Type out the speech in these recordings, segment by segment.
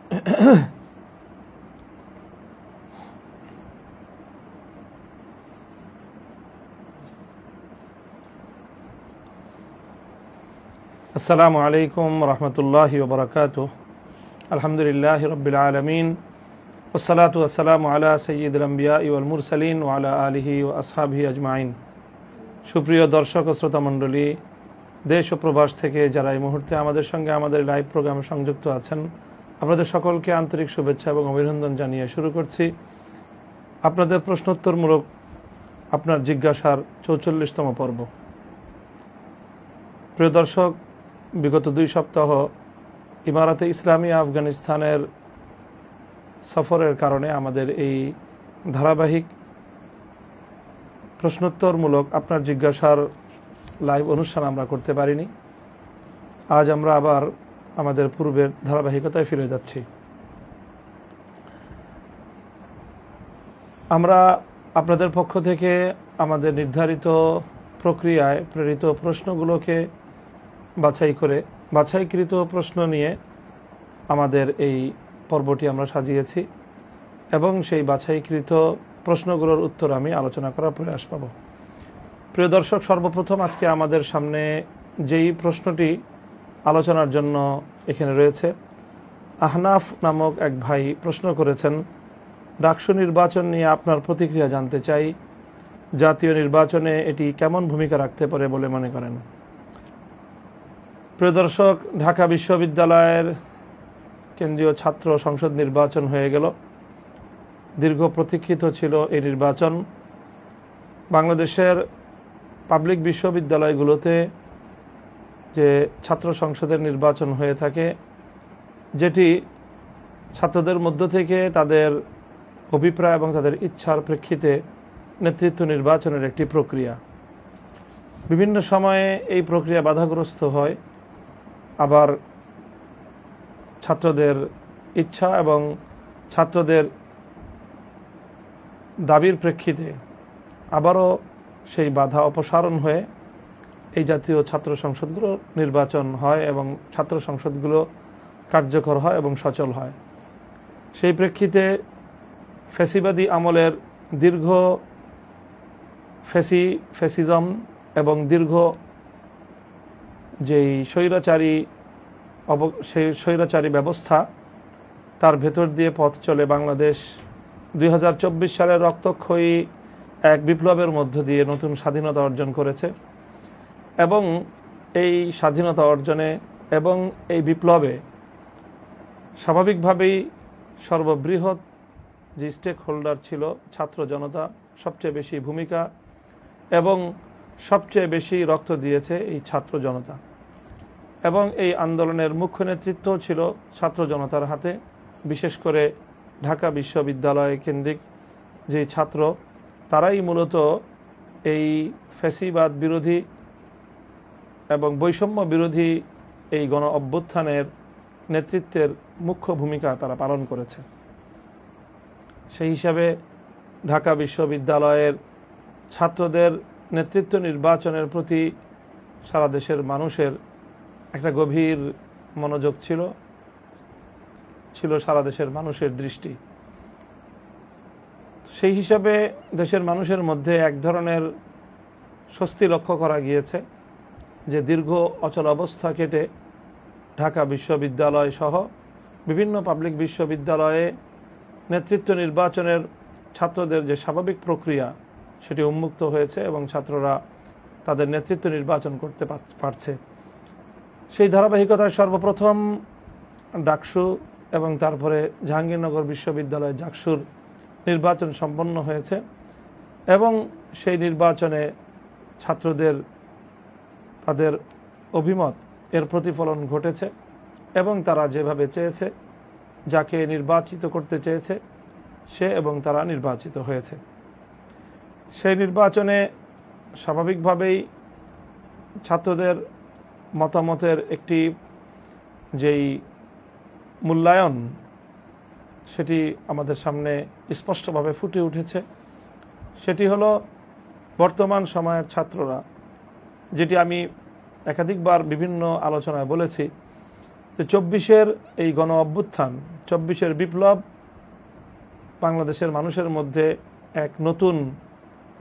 আসসালামু আলাইকুম রহমতুল্লাহি ওয়া বারাকাতুহু। আলহামদুলিল্লাহি রাব্বিল আলামিন ওয়াসসালাতু ওয়াসসালামু আলা সাইয়্যিদিল আমবিয়া ওয়াল মুরসালিন ওয়া আলা আলিহি ওয়া আসহাবিহি আজমাইন। সুপ্রিয় দর্শক ও শ্রোতা মণ্ডলী, দেশ ও প্রবাস থেকে যারা এই মুহূর্তে আমাদের সঙ্গে আমাদের লাইভ প্রোগ্রামে সংযুক্ত আছেন, আপনাদের সকলকে আন্তরিক শুভেচ্ছা এবং অভিনন্দন জানিয়ে শুরু করছি আপনাদের প্রশ্নোত্তরমূলক আপনার জিজ্ঞাসার ৪৪তম পর্ব। প্রিয় দর্শক, বিগত ২ সপ্তাহ ইমারাতে ইসলামিয়া আফগানিস্তানের সফরের কারণে আমাদের এই ধারাবাহিক প্রশ্নোত্তরমূলক আপনার জিজ্ঞাসার লাইভ অনুষ্ঠান আমরা করতে পারিনি। আজ আমরা আবার আমাদের পূর্বের ধারাবাহিকতায় ফিরে যাচ্ছি। আমরা আপনাদের পক্ষ থেকে আমাদের নির্ধারিত প্রক্রিয়ায় প্রেরিত প্রশ্নগুলোকে বাছাইকৃত প্রশ্ন নিয়ে আমাদের এই পর্বটি আমরা সাজিয়েছি এবং সেই বাছাইকৃত প্রশ্নগুলোর উত্তর আমি আলোচনা করার প্রয়াস পাব। প্রিয় দর্শক, সর্বপ্রথম আজকে আমাদের সামনে যেই প্রশ্নটি আলোচনার জন্য এখানে রয়েছে, আহনাফ নামক এক ভাই প্রশ্ন করেছেন, ডাকসু নির্বাচন নিয়ে আপনার প্রতিক্রিয়া জানতে চাই। জাতীয় নির্বাচনে এটি কেমন ভূমিকা রাখতে পারে বলে মনে করেন? প্রিয় দর্শক, ঢাকা বিশ্ববিদ্যালয়ের কেন্দ্রীয় ছাত্র সংসদ নির্বাচন হয়ে গেল। দীর্ঘ প্রতীক্ষিত ছিল এই নির্বাচন। বাংলাদেশের পাবলিক বিশ্ববিদ্যালয়গুলোতে যে ছাত্র সংসদের নির্বাচন হয়ে থাকে, যেটি ছাত্রদের মধ্য থেকে তাদের অভিপ্রায় এবং তাদের ইচ্ছার প্রেক্ষিতে নেতৃত্ব নির্বাচনের একটি প্রক্রিয়া। বিভিন্ন সময়ে এই প্রক্রিয়া বাধাগ্রস্ত হয়, আবার ছাত্রদের ইচ্ছা এবং ছাত্রদের দাবির প্রেক্ষিতে আবারও সেই বাধা অপসারণ হয়ে এই জাতীয় ছাত্র সংসদগুলো নির্বাচন হয় এবং ছাত্র সংসদগুলো কার্যকর হয় এবং সচল হয়। সেই প্রেক্ষিতে ফ্যাসিবাদী আমলের দীর্ঘ ফ্যাসিজম এবং দীর্ঘ যেই স্বৈরাচারী ব্যবস্থা, তার ভেতর দিয়ে পথ চলে বাংলাদেশ ২০২৪ সালের রক্তক্ষয়ী এক বিপ্লবের মধ্য দিয়ে নতুন স্বাধীনতা অর্জন করেছে এবং এই স্বাধীনতা অর্জনে এবং এই বিপ্লবে স্বাভাবিকভাবেই সর্ববৃহৎ যে স্টেক হোল্ডার ছিল ছাত্র জনতা, সবচেয়ে বেশি ভূমিকা এবং সবচেয়ে বেশি রক্ত দিয়েছে এই ছাত্র জনতা এবং এই আন্দোলনের মুখ্য নেতৃত্ব ছিল ছাত্র জনতার হাতে। বিশেষ করে ঢাকা বিশ্ববিদ্যালয় কেন্দ্রিক যে ছাত্র, তারাই মূলত এই ফ্যাসিবাদ বিরোধী এবং বৈষম্য বিরোধী এই গণ অভ্যুত্থানের নেতৃত্বের মুখ্য ভূমিকা তারা পালন করেছে। সেই হিসাবে ঢাকা বিশ্ববিদ্যালয়ের ছাত্রদের নেতৃত্ব নির্বাচনের প্রতি সারা দেশের মানুষের একটা গভীর মনোযোগ ছিল সারা দেশের মানুষের দৃষ্টি। সেই হিসাবে দেশের মানুষের মধ্যে এক ধরনের স্বস্তি লক্ষ্য করা গিয়েছে যে দীর্ঘ অচল অবস্থা কেটে ঢাকা বিশ্ববিদ্যালয় সহ বিভিন্ন পাবলিক বিশ্ববিদ্যালয়ে নেতৃত্ব নির্বাচনের ছাত্রদের যে স্বাভাবিক প্রক্রিয়া, সেটি উন্মুক্ত হয়েছে এবং ছাত্ররা তাদের নেতৃত্ব নির্বাচন করতে পারছে। সেই ধারাবাহিকতায় সর্বপ্রথম ডাকসু এবং তারপরে জাহাঙ্গীরনগর বিশ্ববিদ্যালয় জাকসুর নির্বাচন সম্পন্ন হয়েছে এবং সেই নির্বাচনে ছাত্রদের তাদের অভিমত এর প্রতিফলন ঘটেছে এবং তারা যেভাবে চেয়েছে, যাকে নির্বাচিত করতে চেয়েছে, সে এবং তারা নির্বাচিত হয়েছে। সেই নির্বাচনে স্বাভাবিকভাবেই ছাত্রদের মতামতের একটি যেই মূল্যায়ন, সেটি আমাদের সামনে স্পষ্টভাবে ফুটে উঠেছে। সেটি হলো বর্তমান সময়ের ছাত্ররা, যেটি আমি একাধিকবার বিভিন্ন আলোচনায় বলেছি, যে 24-এর এই গণ অভ্যুত্থান, 24-এর বিপ্লব বাংলাদেশের মানুষের মধ্যে এক নতুন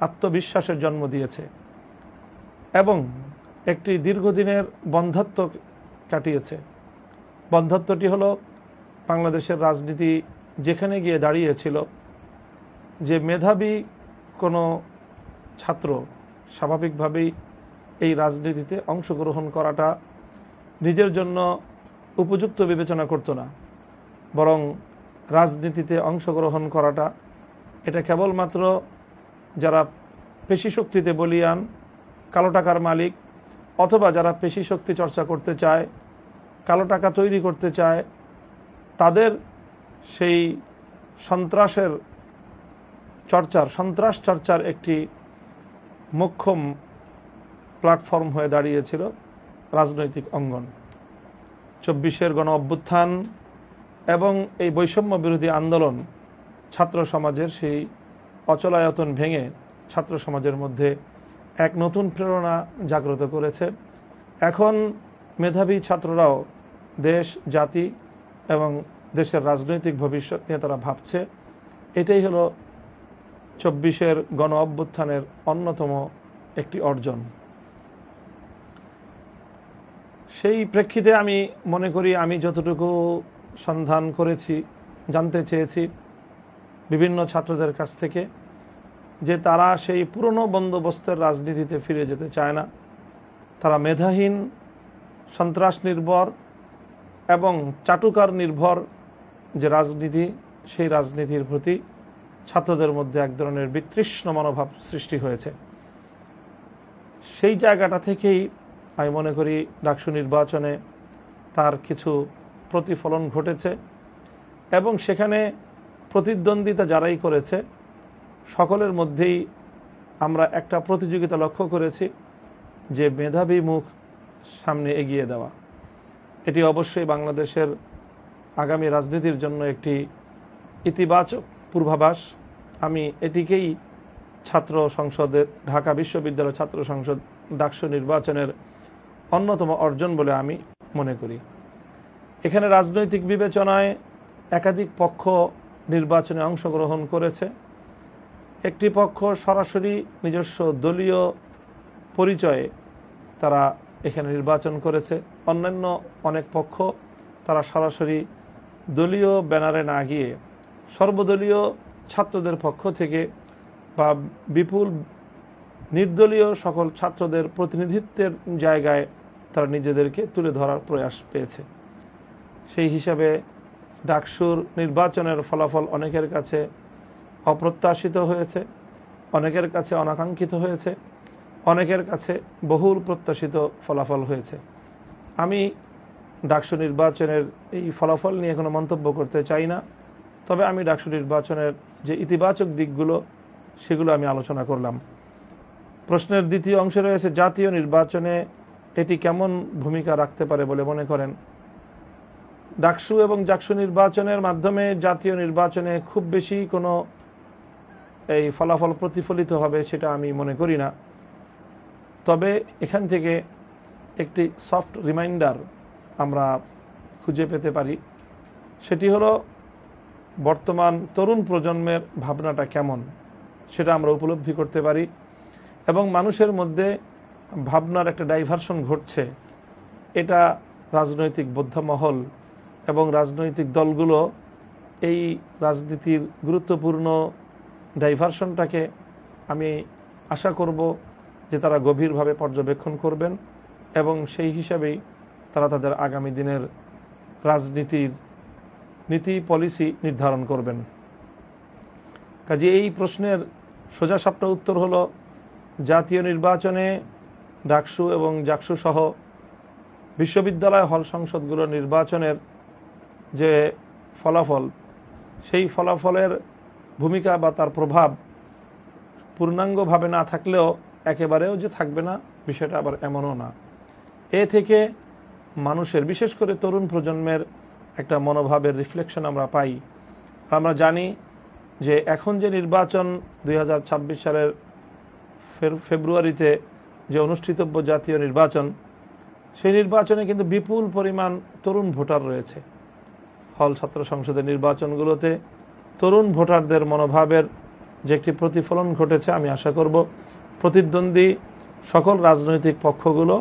আত্মবিশ্বাসের জন্ম দিয়েছে এবং একটি দীর্ঘদিনের বন্ধ্যাত্ব কাটিয়েছে। বন্ধ্যাত্বটি হলো বাংলাদেশের রাজনীতি যেখানে গিয়ে দাঁড়িয়েছিল যে মেধাবী কোনো ছাত্র স্বাভাবিকভাবেই এই রাজনীতিতে অংশগ্রহণ করাটা নিজের জন্য উপযুক্ত বিবেচনা করত না, বরং রাজনীতিতে অংশগ্রহণ করাটা এটা কেবলমাত্র যারা পেশি শক্তিতে বলীয়ান, কালো টাকার মালিক, অথবা যারা পেশি শক্তি চর্চা করতে চায়, কালো টাকা তৈরি করতে চায়, তাদের সেই সন্ত্রাস চর্চার একটি মোক্ষম প্ল্যাটফর্ম হয়ে দাঁড়িয়েছিল রাজনৈতিক অঙ্গন। 24-এর গণ অভ্যুত্থান এবং এই বৈষম্য বিরোধী আন্দোলন ছাত্র সমাজের সেই অচলায়তন ভেঙে ছাত্র সমাজের মধ্যে এক নতুন প্রেরণা জাগ্রত করেছে। এখন মেধাবী ছাত্ররাও দেশ, জাতি এবং দেশের রাজনৈতিক ভবিষ্যৎ নিয়ে তারা ভাবছে। এটাই হলো 24-এর গণ অভ্যুত্থানের অন্যতম একটি অর্জন। সেই প্রেক্ষিতে আমি মনে করি, আমি যতটুকু সন্ধান করেছি, জানতে চেয়েছি বিভিন্ন ছাত্রদের কাছ থেকে, যে তারা সেই পুরনো বন্দোবস্তের রাজনীতিতে ফিরে যেতে চায় না। তারা মেধাহীন, সন্ত্রাস নির্ভর এবং চাটুকার নির্ভর যে রাজনীতি, সেই রাজনীতির প্রতি ছাত্রদের মধ্যে এক ধরনের বিতৃষ্ণ মনোভাব সৃষ্টি হয়েছে। সেই জায়গাটা থেকেই আমি মনে করি ডাকসু নির্বাচনে তার কিছু প্রতিফলন ঘটেছে এবং সেখানে প্রতিদ্বন্দ্বিতা যারাই করেছে সকলের মধ্যেই আমরা একটা প্রতিযোগিতা লক্ষ্য করেছি, যে মেধাবী মুখ সামনে এগিয়ে দেওয়া। এটি অবশ্যই বাংলাদেশের আগামী রাজনীতির জন্য একটি ইতিবাচক পূর্বাভাস। আমি এটিকেই ছাত্র সংসদের, ঢাকা বিশ্ববিদ্যালয় ছাত্র সংসদ ডাকসু নির্বাচনের অন্যতম অর্জন বলে আমি মনে করি। এখানে রাজনৈতিক বিবেচনায় একাধিক পক্ষ নির্বাচনে অংশগ্রহণ করেছে। একটি পক্ষ সরাসরি নিজস্ব দলীয় পরিচয়ে তারা এখানে নির্বাচন করেছে, অন্যান্য অনেক পক্ষ তারা সরাসরি দলীয় ব্যানারে না গিয়ে সর্বদলীয় ছাত্রদের পক্ষ থেকে বা বিপুল নির্দলীয় সকল ছাত্রদের প্রতিনিধিত্বের জায়গায় তারা নিজেদেরকে তুলে ধরার প্রয়াস পেয়েছে। সেই হিসাবে ডাকসুর নির্বাচনের ফলাফল অনেকের কাছে অপ্রত্যাশিত হয়েছে, অনেকের কাছে অনাকাঙ্ক্ষিত হয়েছে, অনেকের কাছে বহুল প্রত্যাশিত ফলাফল হয়েছে। আমি ডাকসু নির্বাচনের এই ফলাফল নিয়ে কোনো মন্তব্য করতে চাই না, তবে আমি ডাকসু নির্বাচনের যে ইতিবাচক দিকগুলো সেগুলো আমি আলোচনা করলাম। প্রশ্নের দ্বিতীয় অংশে রয়েছে জাতীয় নির্বাচনে এটি কেমন ভূমিকা রাখতে পারে বলে মনে করেন। ডাকসু এবং জাকসু নির্বাচনের মাধ্যমে জাতীয় নির্বাচনে খুব বেশি কোনো এই ফলাফল প্রতিফলিত হবে সেটা আমি মনে করি না। তবে এখান থেকে একটি সফট রিমাইন্ডার আমরা খুঁজে পেতে পারি, সেটি হলো বর্তমান তরুণ প্রজন্মের ভাবনাটা কেমন সেটা আমরা উপলব্ধি করতে পারি এবং মানুষের মধ্যে ভাবনার একটা ডাইভারশন ঘটছে। এটা রাজনৈতিক বোদ্ধমহল এবং রাজনৈতিক দলগুলো এই রাজনীতির গুরুত্বপূর্ণ ডাইভারশনটাকে আমি আশা করব যে তারা গভীরভাবে পর্যবেক্ষণ করবেন এবং সেই হিসাবেই তারা তাদের আগামী দিনের রাজনীতির নীতি পলিসি নির্ধারণ করবেন। কাজে এই প্রশ্নের সোজাসাপটা উত্তর হলো, জাতীয় নির্বাচনে ডাকসু এবং জাকসু সহ বিশ্ববিদ্যালয় হল সংসদগুলোর নির্বাচনের যে ফলাফল, সেই ফলাফলের ভূমিকা বা তার প্রভাব পূর্ণাঙ্গভাবে না থাকলেও একেবারেও যে থাকবে না বিষয়টা আবার এমনও না। এ থেকে মানুষের, বিশেষ করে তরুণ প্রজন্মের একটা মনোভাবের রিফ্লেকশন আমরা পাই। আমরা জানি যে এখন যে নির্বাচন 2026 সালের ফেব্রুয়ারিতে যে অনুষ্ঠিতব্য জাতীয় নির্বাচন, সেই নির্বাচনে কিন্তু বিপুল পরিমাণ তরুণ ভোটার রয়েছে। হল ছাত্র সংসদের নির্বাচনগুলোতে তরুণ ভোটারদের মনোভাবের যে একটি প্রতিফলন ঘটেছে, আমি আশা করব প্রতিদ্বন্দ্বী সকল রাজনৈতিক পক্ষগুলো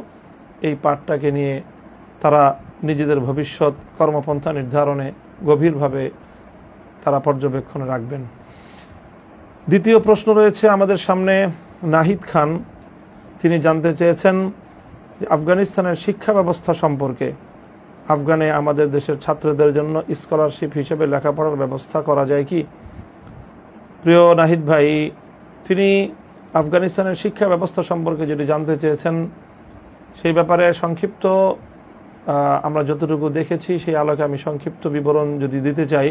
এই পাঠটাকে নিয়ে তারা নিজেদের ভবিষ্যৎ কর্মপন্থা নির্ধারণে গভীরভাবে তারা পর্যবেক্ষণে রাখবেন। দ্বিতীয় প্রশ্ন রয়েছে আমাদের সামনে নাহিদ খান। তিনি জানতে চেয়েছেন আফগানিস্তানের শিক্ষা ব্যবস্থা সম্পর্কে। আফগানে আমাদের দেশের ছাত্রদের জন্য স্কলারশিপ হিসেবে লেখাপড়ার ব্যবস্থা করা যায় কি? প্রিয় নাহিদ ভাই, তিনি আফগানিস্তানের শিক্ষা ব্যবস্থা সম্পর্কে যেটি জানতে চেয়েছেন সেই ব্যাপারে সংক্ষিপ্ত আমরা যতটুকু দেখেছি সেই আলোকে আমি সংক্ষিপ্ত বিবরণ যদি দিতে চাই।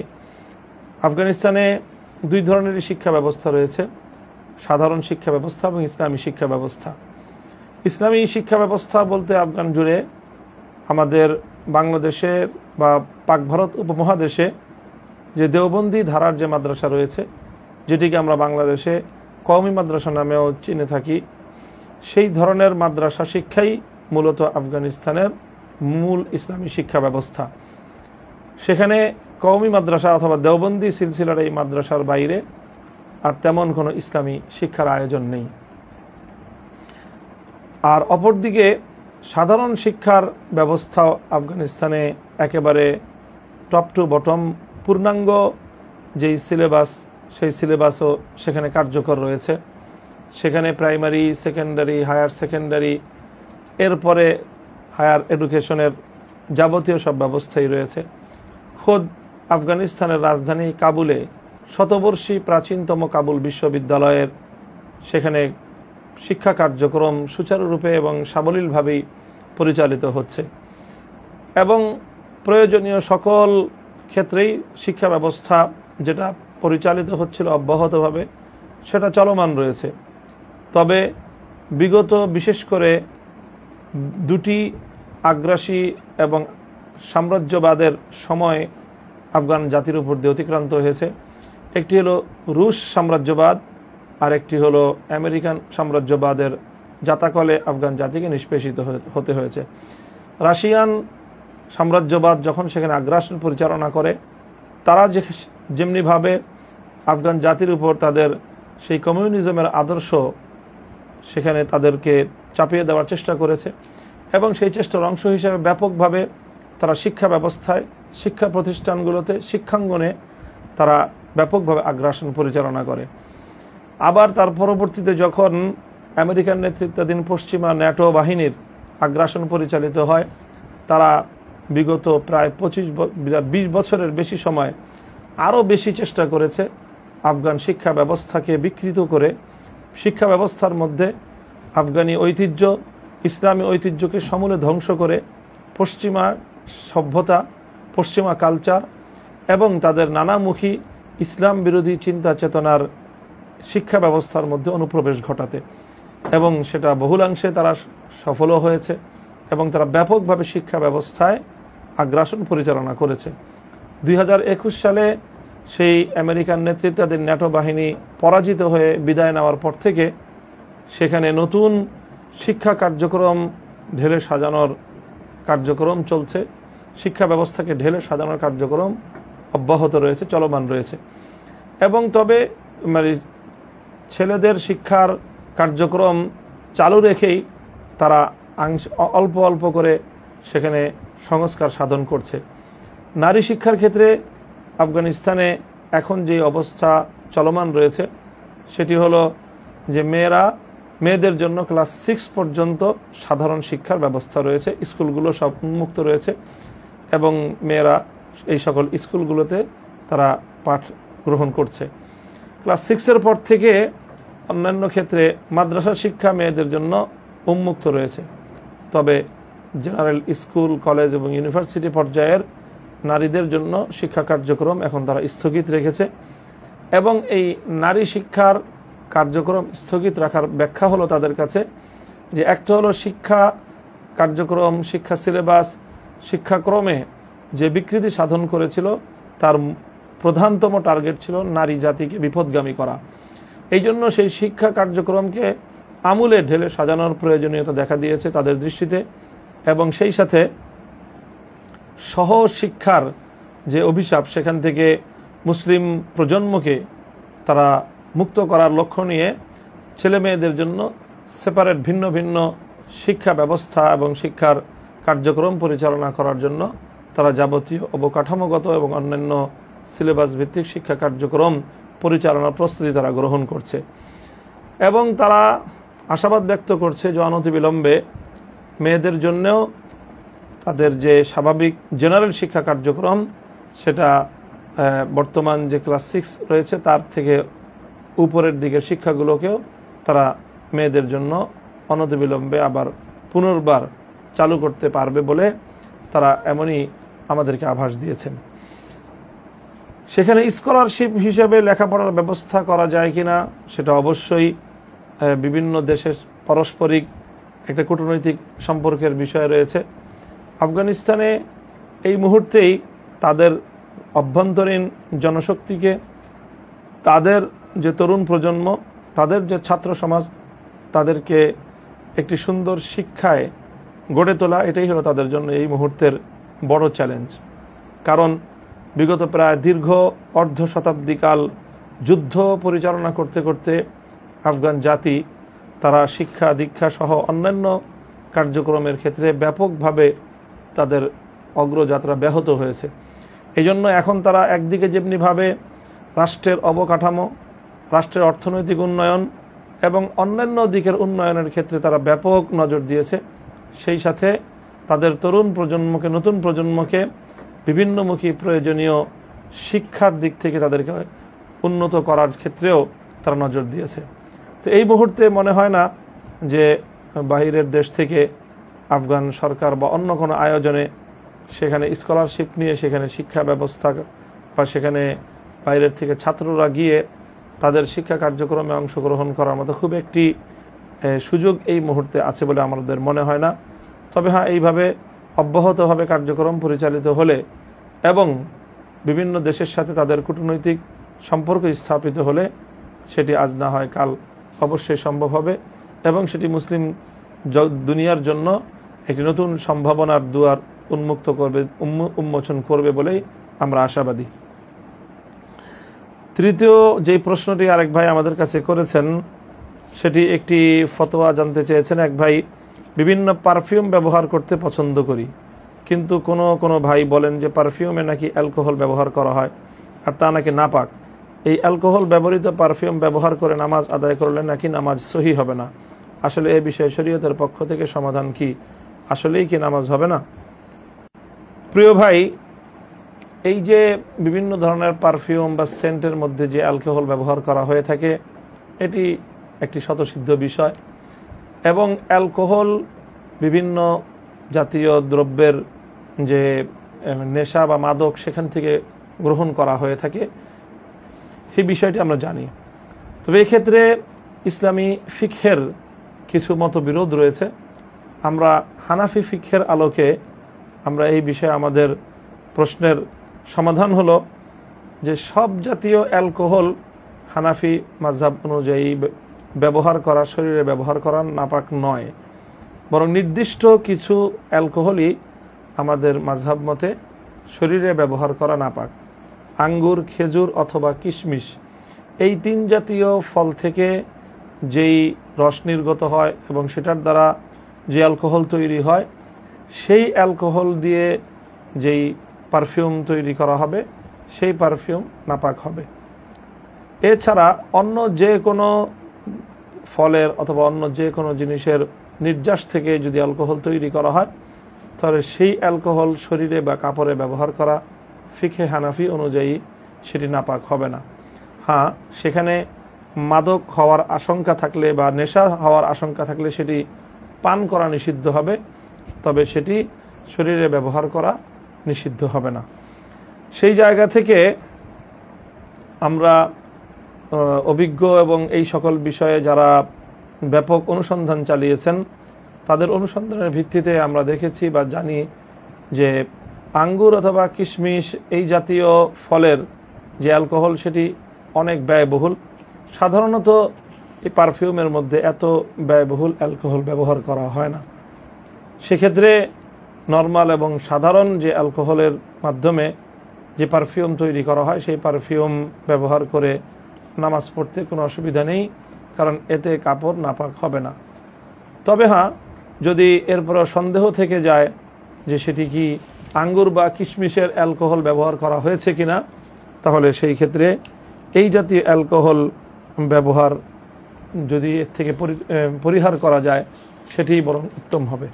আফগানিস্তানে দুই ধরনেরই শিক্ষা ব্যবস্থা রয়েছে, সাধারণ শিক্ষা ব্যবস্থা এবং ইসলামী শিক্ষা ব্যবস্থা। ইসলামী শিক্ষা ব্যবস্থা বলতে আফগান জুড়ে আমাদের বাংলাদেশের বা পাক ভারত উপমহাদেশে যে দেওবন্দি ধারার যে মাদ্রাসা রয়েছে, যেটিকে আমরা বাংলাদেশে কওমি মাদ্রাসা নামেও চিনে থাকি, সেই ধরনের মাদ্রাসা শিক্ষাই মূলত আফগানিস্তানের মূল ইসলামী শিক্ষা ব্যবস্থা। সেখানে কওমি মাদ্রাসা অথবা দেওবন্দি সিলসিলার এই মাদ্রাসার বাইরে আর তেমন কোনো ইসলামী শিক্ষার আয়োজন নেই। আর অপরদিকে সাধারণ শিক্ষার ব্যবস্থাও আফগানিস্তানে একেবারে টপ টু বটম পূর্ণাঙ্গ যেই সিলেবাস, সেই সিলেবাসও সেখানে কার্যকর রয়েছে। সেখানে প্রাইমারি, সেকেন্ডারি, হায়ার সেকেন্ডারি, এরপরে হায়ার এডুকেশনের যাবতীয় সব ব্যবস্থাই রয়েছে। খোদ আফগানিস্তানের রাজধানী কাবুলে শতবর্ষী প্রাচীনতম কাবুল বিশ্ববিদ্যালয়ের সেখানে শিক্ষা কার্যক্রম সুচারুরূপে এবং সাবলীলভাবেই পরিচালিত হচ্ছে এবং প্রয়োজনীয় সকল ক্ষেত্রেই শিক্ষা ব্যবস্থা যেটা পরিচালিত হচ্ছিল অব্যাহতভাবে সেটা চলমান রয়েছে। তবে বিগত বিশেষ করে দুটি আগ্রাসী এবং সাম্রাজ্যবাদের সময় আফগান জাতির উপর দিয়ে অতিক্রান্ত হয়েছে। একটি হলো রুশ সাম্রাজ্যবাদ আর একটি হলো আমেরিকান সাম্রাজ্যবাদের জাতাকলে আফগান জাতিকে নিষ্পেষিত হতে হয়েছে। রাশিয়ান সাম্রাজ্যবাদ যখন সেখানে আগ্রাসন পরিচালনা করে, তারা যেমনিভাবে আফগান জাতির উপর তাদের সেই কমিউনিজমের আদর্শ সেখানে তাদেরকে চাপিয়ে দেওয়ার চেষ্টা করেছে এবং সেই চেষ্টার অংশ হিসেবে ব্যাপকভাবে তারা শিক্ষা ব্যবস্থায়, শিক্ষা প্রতিষ্ঠানগুলোতে, শিক্ষাঙ্গনে তারা ব্যাপকভাবে আগ্রাসন পরিচালনা করে। আবার তার পরবর্তীতে যখন আমেরিকান নেতৃত্বাধীন পশ্চিমা ন্যাটো বাহিনীর আগ্রাসন পরিচালিত হয়, তারা বিগত প্রায় 20 বছরের বেশি সময় আরও বেশি চেষ্টা করেছে আফগান শিক্ষা ব্যবস্থাকে বিকৃত করে শিক্ষা ব্যবস্থার মধ্যে আফগানি ঐতিহ্য, ইসলামী ঐতিহ্যকে সমূলে ধ্বংস করে পশ্চিমা সভ্যতা, পশ্চিমা কালচার এবং তাদের নানামুখী ইসলাম বিরোধী চিন্তা চেতনার শিক্ষা ব্যবস্থার মধ্যে অনুপ্রবেশ ঘটাতে, এবং সেটা বহুলাংশে তারা সফলও হয়েছে এবং তারা ব্যাপকভাবে শিক্ষা ব্যবস্থায় আগ্রাসন পরিচালনা করেছে। 2021 সালে সেই আমেরিকান নেতৃত্বাধীন ন্যাটো বাহিনী পরাজিত হয়ে বিদায় নেওয়ার পর থেকে সেখানে নতুন শিক্ষা কার্যক্রম ঢেলে সাজানোর কার্যক্রম চলছে। শিক্ষা ব্যবস্থাকে ঢেলে সাজানোর কার্যক্রম অব্যাহত রয়েছে, চলমান রয়েছে। এবং তবে ছেলেদের শিক্ষার কার্যক্রম চালু রেখেই তারা অল্প অল্প করে সেখানে সংস্কার সাধন করছে। নারী শিক্ষার ক্ষেত্রে আফগানিস্তানে এখন যে অবস্থা চলমান রয়েছে সেটি হলো যে মেয়েদের জন্য ক্লাস 6 পর্যন্ত সাধারণ শিক্ষার ব্যবস্থা রয়েছে, স্কুলগুলো সব উন্মুক্ত রয়েছে এবং মেয়েরা এই সকল স্কুলগুলোতে তারা পাঠ গ্রহণ করছে। ক্লাস 6-এর পর থেকে অন্যান্য ক্ষেত্রে মাদ্রাসা শিক্ষা মেয়েদের জন্য উন্মুক্ত রয়েছে। তবে জেনারেল স্কুল, কলেজ এবং ইউনিভার্সিটি পর্যায়ের নারীদের জন্য শিক্ষা কার্যক্রম এখন তারা স্থগিত রেখেছে এবং এই নারী শিক্ষার কার্যক্রম স্থগিত রাখার ব্যাখ্যা হলো তাদের কাছে যে একটা হলো শিক্ষা কার্যক্রম, শিক্ষা সিলেবাস, শিক্ষাক্রমে যে বিকৃতি সাধন করেছিল তার প্রধানতম টার্গেট ছিল নারী জাতিকে বিপদগামী করা। এই জন্য সেই শিক্ষা কার্যক্রমকে আমূলে ঢেলে সাজানোর প্রয়োজনীয়তা দেখা দিয়েছে তাদের দৃষ্টিতে এবং সেই সাথে সহশিক্ষার যে অভিশাপ, সেখান থেকে মুসলিম প্রজন্মকে তারা মুক্ত করার লক্ষ্য নিয়ে ছেলে মেয়েদের জন্য সেপারেট ভিন্ন ভিন্ন শিক্ষা ব্যবস্থা এবং শিক্ষার কার্যক্রম পরিচালনা করার জন্য তারা যাবতীয় অবকাঠামোগত এবং অন্যান্য সিলেবাস ভিত্তিক শিক্ষা কার্যক্রম পরিচালনার প্রস্তুতি তারা গ্রহণ করছে। এবং তারা আশাবাদ ব্যক্ত করছে যে অনতিবিলম্বে মেয়েদের জন্যও তাদের যে স্বাভাবিক জেনারেল শিক্ষা কার্যক্রম, সেটা বর্তমান যে ক্লাস 6 রয়েছে তার থেকে উপরের দিকের শিক্ষাগুলোকেও তারা মেয়েদের জন্য অনতিবিলম্বে আবার পুনর্বার চালু করতে পারবে বলে তারা এমনই আমাদেরকে আভাস দিয়েছেন। সেখানে স্কলারশিপ হিসেবে লেখাপড়ার ব্যবস্থা করা যায় কিনা সেটা অবশ্যই বিভিন্ন দেশের পারস্পরিক একটা কূটনৈতিক সম্পর্কের বিষয় রয়েছে। আফগানিস্তানে এই মুহূর্তেই তাদের অভ্যন্তরীণ জনশক্তিকে, তাদের যে তরুণ প্রজন্ম, তাদের যে ছাত্র সমাজ, তাদেরকে একটি সুন্দর শিক্ষায় গড়ে তোলা, এটাই হলো তাদের জন্য এই মুহূর্তের বড় চ্যালেঞ্জ। কারণ বিগত প্রায় দীর্ঘ অর্ধ শতাব্দীকাল যুদ্ধ পরিচালনা করতে করতে আফগান জাতি তারা শিক্ষা দীক্ষা সহ অন্যান্য কার্যক্রমের ক্ষেত্রে ব্যাপকভাবে তাদের অগ্রযাত্রা ব্যাহত হয়েছে। এই জন্য এখন তারা একদিকে যেমনিভাবে রাষ্ট্রের অবকাঠামো, রাষ্ট্রের অর্থনৈতিক উন্নয়ন এবং অন্যান্য দিকের উন্নয়নের ক্ষেত্রে তারা ব্যাপক নজর দিয়েছে, সেই সাথে তাদের তরুণ প্রজন্মকে, নতুন প্রজন্মকে বিভিন্নমুখী প্রয়োজনীয় শিক্ষার দিক থেকে তাদেরকে উন্নত করার ক্ষেত্রেও তারা নজর দিয়েছে। তো এই মুহূর্তে মনে হয় না যে বাহিরের দেশ থেকে আফগান সরকার বা অন্য কোনো আয়োজনে সেখানে স্কলারশিপ নিয়ে সেখানে শিক্ষা ব্যবস্থা বা সেখানে বাইরের থেকে ছাত্ররা গিয়ে তাদের শিক্ষা কার্যক্রমে অংশগ্রহণ করার মতো খুব একটি সুযোগ এই মুহূর্তে আছে বলে আমাদের মনে হয় না। তবে হ্যাঁ, এইভাবে অব্যাহতভাবে কার্যক্রম পরিচালিত হলে এবং বিভিন্ন দেশের সাথে তাদের কূটনৈতিক সম্পর্ক স্থাপিত হলে সেটি আজ না হয় কাল অবশ্যই সম্ভব হবে এবং সেটি মুসলিম দুনিয়ার জন্য একটি নতুন সম্ভাবনার দুয়ার উন্মুক্ত করবে, উন্মোচন করবে বলেই আমরা আশাবাদী। তৃতীয় যেই প্রশ্নটি আরেক ভাই আমাদের কাছে করেছেন, সেটি একটি ফতোয়া জানতে চেয়েছেন। এক ভাই, বিভিন্ন পারফিউম ব্যবহার করতে পছন্দ করি, কিন্তু কোনো ভাই বলেন যে পারফিউমে নাকি অ্যালকোহল ব্যবহার করা হয় আর তা নাকি নাপাক। এই অ্যালকোহল ব্যবহৃত পারফিউম ব্যবহার করে নামাজ আদায় করলে নাকি নামাজ সহি হবে না। আসলে এই বিষয়ে শরীয়তের পক্ষ থেকে সমাধান কি? আসলেই কি নামাজ হবে না? প্রিয় ভাই, এই যে বিভিন্ন ধরনের পারফিউম বা সেন্টের মধ্যে যে অ্যালকোহল ব্যবহার করা হয়ে থাকে, এটি একটি স্বতঃসিদ্ধ বিষয় এবং অ্যালকোহল বিভিন্ন জাতীয় দ্রব্যের যে নেশা বা মাদক সেখান থেকে গ্রহণ করা হয়ে থাকে, সেই বিষয়টি আমরা জানি। তবে এক্ষেত্রে ইসলামী ফিকহের কিছু মতবিরোধ রয়েছে। আমরা হানাফি ফিকহের আলোকে আমরা এই বিষয়ে আমাদের প্রশ্নের সমাধান হলো যে সব জাতীয় অ্যালকোহল হানাফি মাযহাব অনুযায়ী ব্যবহার করা, শরীরে ব্যবহার করা নাপাক নয়, বরং নির্দিষ্ট কিছু অ্যালকোহলই আমাদের মাযহাব মতে শরীরে ব্যবহার করা নাপাক। আঙ্গুর, খেজুর অথবা কিশমিশ, এই 3 জাতীয় ফল থেকে যেই রস নির্গত হয় এবং সেটার দ্বারা যে অ্যালকোহল তৈরি হয়, সেই অ্যালকোহল দিয়ে যেই পারফিউম তৈরি করা হবে সেই পারফিউম নাপাক হবে। এছাড়া অন্য যে কোনো ফলের অথবা অন্য যে কোনো জিনিসের নির্যাস থেকে যদি অ্যালকোহল তৈরি করা হয়, তাহলে সেই অ্যালকোহল শরীরে বা কাপড়ে ব্যবহার করা ফিকহে হানাফি অনুযায়ী সেটি নাপাক হবে না। হ্যাঁ, সেখানে মাদক হওয়ার আশঙ্কা থাকলে বা নেশা হওয়ার আশঙ্কা থাকলে সেটি পান করা নিষিদ্ধ হবে, তবে সেটি শরীরে ব্যবহার করা নিষিদ্ধ হবে না। সেই জায়গা থেকে আমরা অভিজ্ঞ এবং এই সকল বিষয়ে যারা ব্যাপক অনুসন্ধান চালিয়েছেন, তাদের অনুসন্ধানের ভিত্তিতে আমরা দেখেছি বা জানি যে আঙ্গুর অথবা কিশমিশ এই জাতীয় ফলের যে অ্যালকোহল সেটি অনেক ব্যয়বহুল। সাধারণত এই পারফিউমের মধ্যে এত ব্যয়বহুল অ্যালকোহল ব্যবহার করা হয় না। সেক্ষেত্রে নরমাল এবং সাধারণ যে অ্যালকোহলের মাধ্যমে যে পারফিউম তৈরি করা হয় সেই পারফিউম ব্যবহার করে নামাজ পড়তে কোনো অসুবিধা নেই, কারণ এতে কাপড় নাপাক হবে না। তবে হ্যাঁ, যদি এরপরও সন্দেহ থেকে যায় যে সেটি কি আঙ্গুর বা কিশমিশের অ্যালকোহল ব্যবহার করা হয়েছে কিনা, তাহলে সেই ক্ষেত্রে এই জাতীয় অ্যালকোহল ব্যবহার যদি এর থেকে পরিহার করা যায় সেটি বরং উত্তম হবে।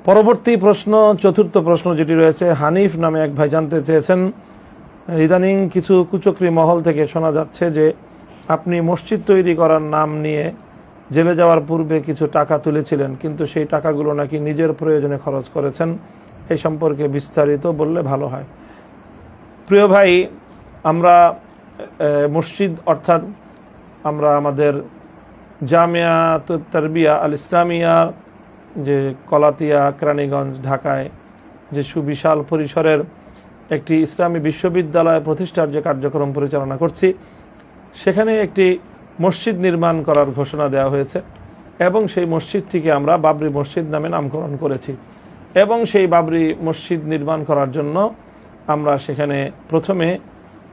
পরবর্তী প্রশ্ন, চতুর্থ প্রশ্ন যেটি রয়েছে, হানিফ নামে এক ভাই জানতে চেয়েছেন, ইদানিং কিছু কুচক্রী মহল থেকে শোনা যাচ্ছে যে আপনি মসজিদ তৈরি করার নাম নিয়ে জেলে যাওয়ার পূর্বে কিছু টাকা তুলেছিলেন, কিন্তু সেই টাকাগুলো নাকি নিজের প্রয়োজনে খরচ করেছেন। এই সম্পর্কে বিস্তারিত বললে ভালো হয়। প্রিয় ভাই, আমরা মসজিদ অর্থাৎ আমরা আমাদের জামিয়াত তারবিয়া আল ইসলামিয়া যে কলাতিয়া কেরানীগঞ্জ ঢাকায় যে সুবিশাল পরিসরের একটি ইসলামী বিশ্ববিদ্যালয় প্রতিষ্ঠার যে কার্যক্রম পরিচালনা করছি, সেখানে একটি মসজিদ নির্মাণ করার ঘোষণা দেওয়া হয়েছে এবং সেই মসজিদটিকে আমরা বাবরি মসজিদ নামে নামকরণ করেছি। এবং সেই বাবরি মসজিদ নির্মাণ করার জন্য আমরা সেখানে প্রথমে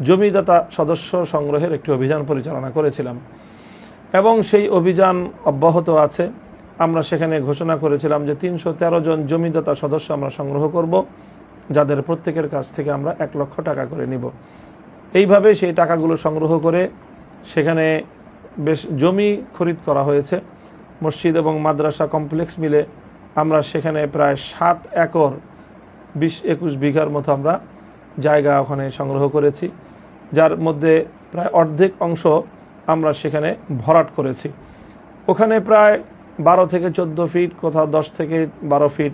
জমিদাতা সদস্য সংগ্রহের একটি অভিযান পরিচালনা করেছিলাম এবং সেই অভিযান অব্যাহত আছে। আমরা সেখানে ঘোষণা করেছিলাম যে 313 জন জমিদাতা সদস্য আমরা সংগ্রহ করব, যাদের প্রত্যেকের কাছ থেকে আমরা 1 লক্ষ টাকা করে নিব। এইভাবে সেই টাকাগুলো সংগ্রহ করে সেখানে বেশ জমি খরিদ করা হয়েছে। মসজিদ এবং মাদ্রাসা কমপ্লেক্স মিলে আমরা সেখানে প্রায় 7 একর 20-21 বিঘার মতো আমরা জায়গা ওখানে সংগ্রহ করেছি, যার মধ্যে প্রায় অর্ধেক অংশ আমরা সেখানে ভরাট করেছি। ওখানে প্রায় 12 থেকে 14 ফিট, কোথাও 10 থেকে 12 ফিট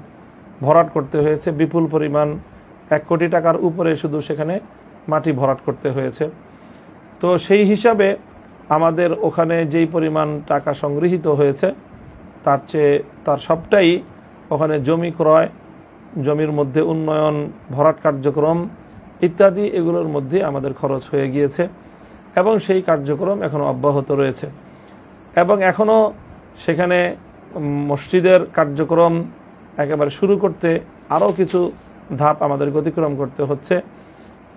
ভরাট করতে হয়েছে। বিপুল পরিমাণ 1 কোটি টাকার উপরে শুধু সেখানে মাটি ভরাট করতে হয়েছে। তো সেই হিসাবে আমাদের ওখানে যেই পরিমাণ টাকা সংগৃহীত হয়েছে তার সবটাই ওখানে জমি ক্রয়, জমির মধ্যে উন্নয়ন, ভরাট কার্যক্রম ইত্যাদি এগুলোর মধ্যে আমাদের খরচ হয়ে গিয়েছে এবং সেই কার্যক্রম এখনও অব্যাহত রয়েছে। এবং এখনও সেখানে মসজিদের কার্যক্রম একেবারে শুরু করতে আরও কিছু ধাপ আমাদের অতিক্রম করতে হচ্ছে।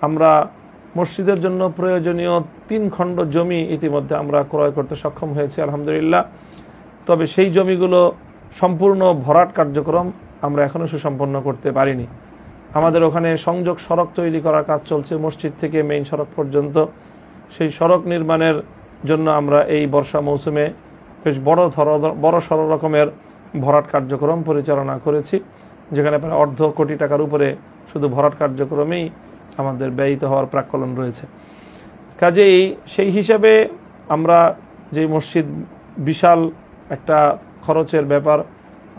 আমরা মসজিদের জন্য প্রয়োজনীয় 3 খণ্ড জমি ইতিমধ্যে আমরা ক্রয় করতে সক্ষম হয়েছি আলহামদুলিল্লাহ। তবে সেই জমিগুলো সম্পূর্ণ ভরাট কার্যক্রম আমরা এখনও সুসম্পন্ন করতে পারিনি। আমাদের ওখানে সংযোগ সড়ক তৈরি করার কাজ চলছে মসজিদ থেকে মেইন সড়ক পর্যন্ত। সেই সড়ক নির্মাণের জন্য আমরা এই বর্ষা মৌসুমে বেশ বড় সড় রকমের ভরাট কার্যক্রম পরিচালনা করেছি, যেখানে প্রায় 1.5 কোটি টাকার উপরে শুধু ভরাট কার্যক্রমেই আমাদের ব্যয়িত হওয়ার প্রাক্কলন রয়েছে। কাজেই সেই হিসাবে আমরা যে মসজিদ বিশাল একটা খরচের ব্যাপার,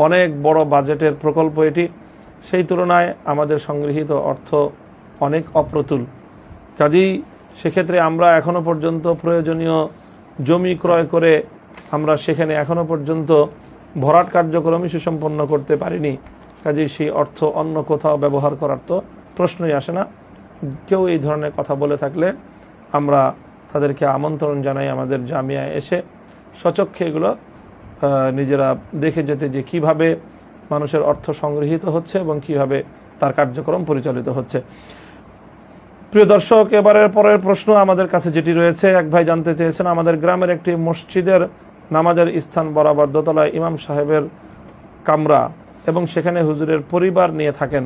অনেক বড় বাজেটের প্রকল্প এটি, সেই তুলনায় আমাদের সংগৃহীত অর্থ অনেক অপ্রতুল। কাজেই সেক্ষেত্রে আমরা এখনও পর্যন্ত প্রয়োজনীয় জমি ক্রয় করে আমরা সেখানে এখনও পর্যন্ত ভরাট কার্যক্রমই সুসম্পন্ন করতে পারিনি। কাজেই সেই অর্থ অন্য কোথাও ব্যবহার করার তো প্রশ্নই আসে না। কেউ এই ধরনের কথা বলে থাকলে আমরা তাদেরকে আমন্ত্রণ জানাই আমাদের জামিয়ায় এসে স্বচক্ষে এগুলো নিজেরা দেখে যেতে, যে কিভাবে মানুষের অর্থ সংগৃহীত হচ্ছে এবং কিভাবে তার কার্যক্রম পরিচালিত হচ্ছে। প্রিয় দর্শক, এবারের পরের প্রশ্ন আমাদের কাছে যেটি রয়েছে, এক ভাই জানতে চেয়েছেন, আমাদের গ্রামের একটি মসজিদের নামাজের স্থান বরাবর দোতলায় ইমাম সাহেবের কামরা এবং সেখানে হুজুরের পরিবার নিয়ে থাকেন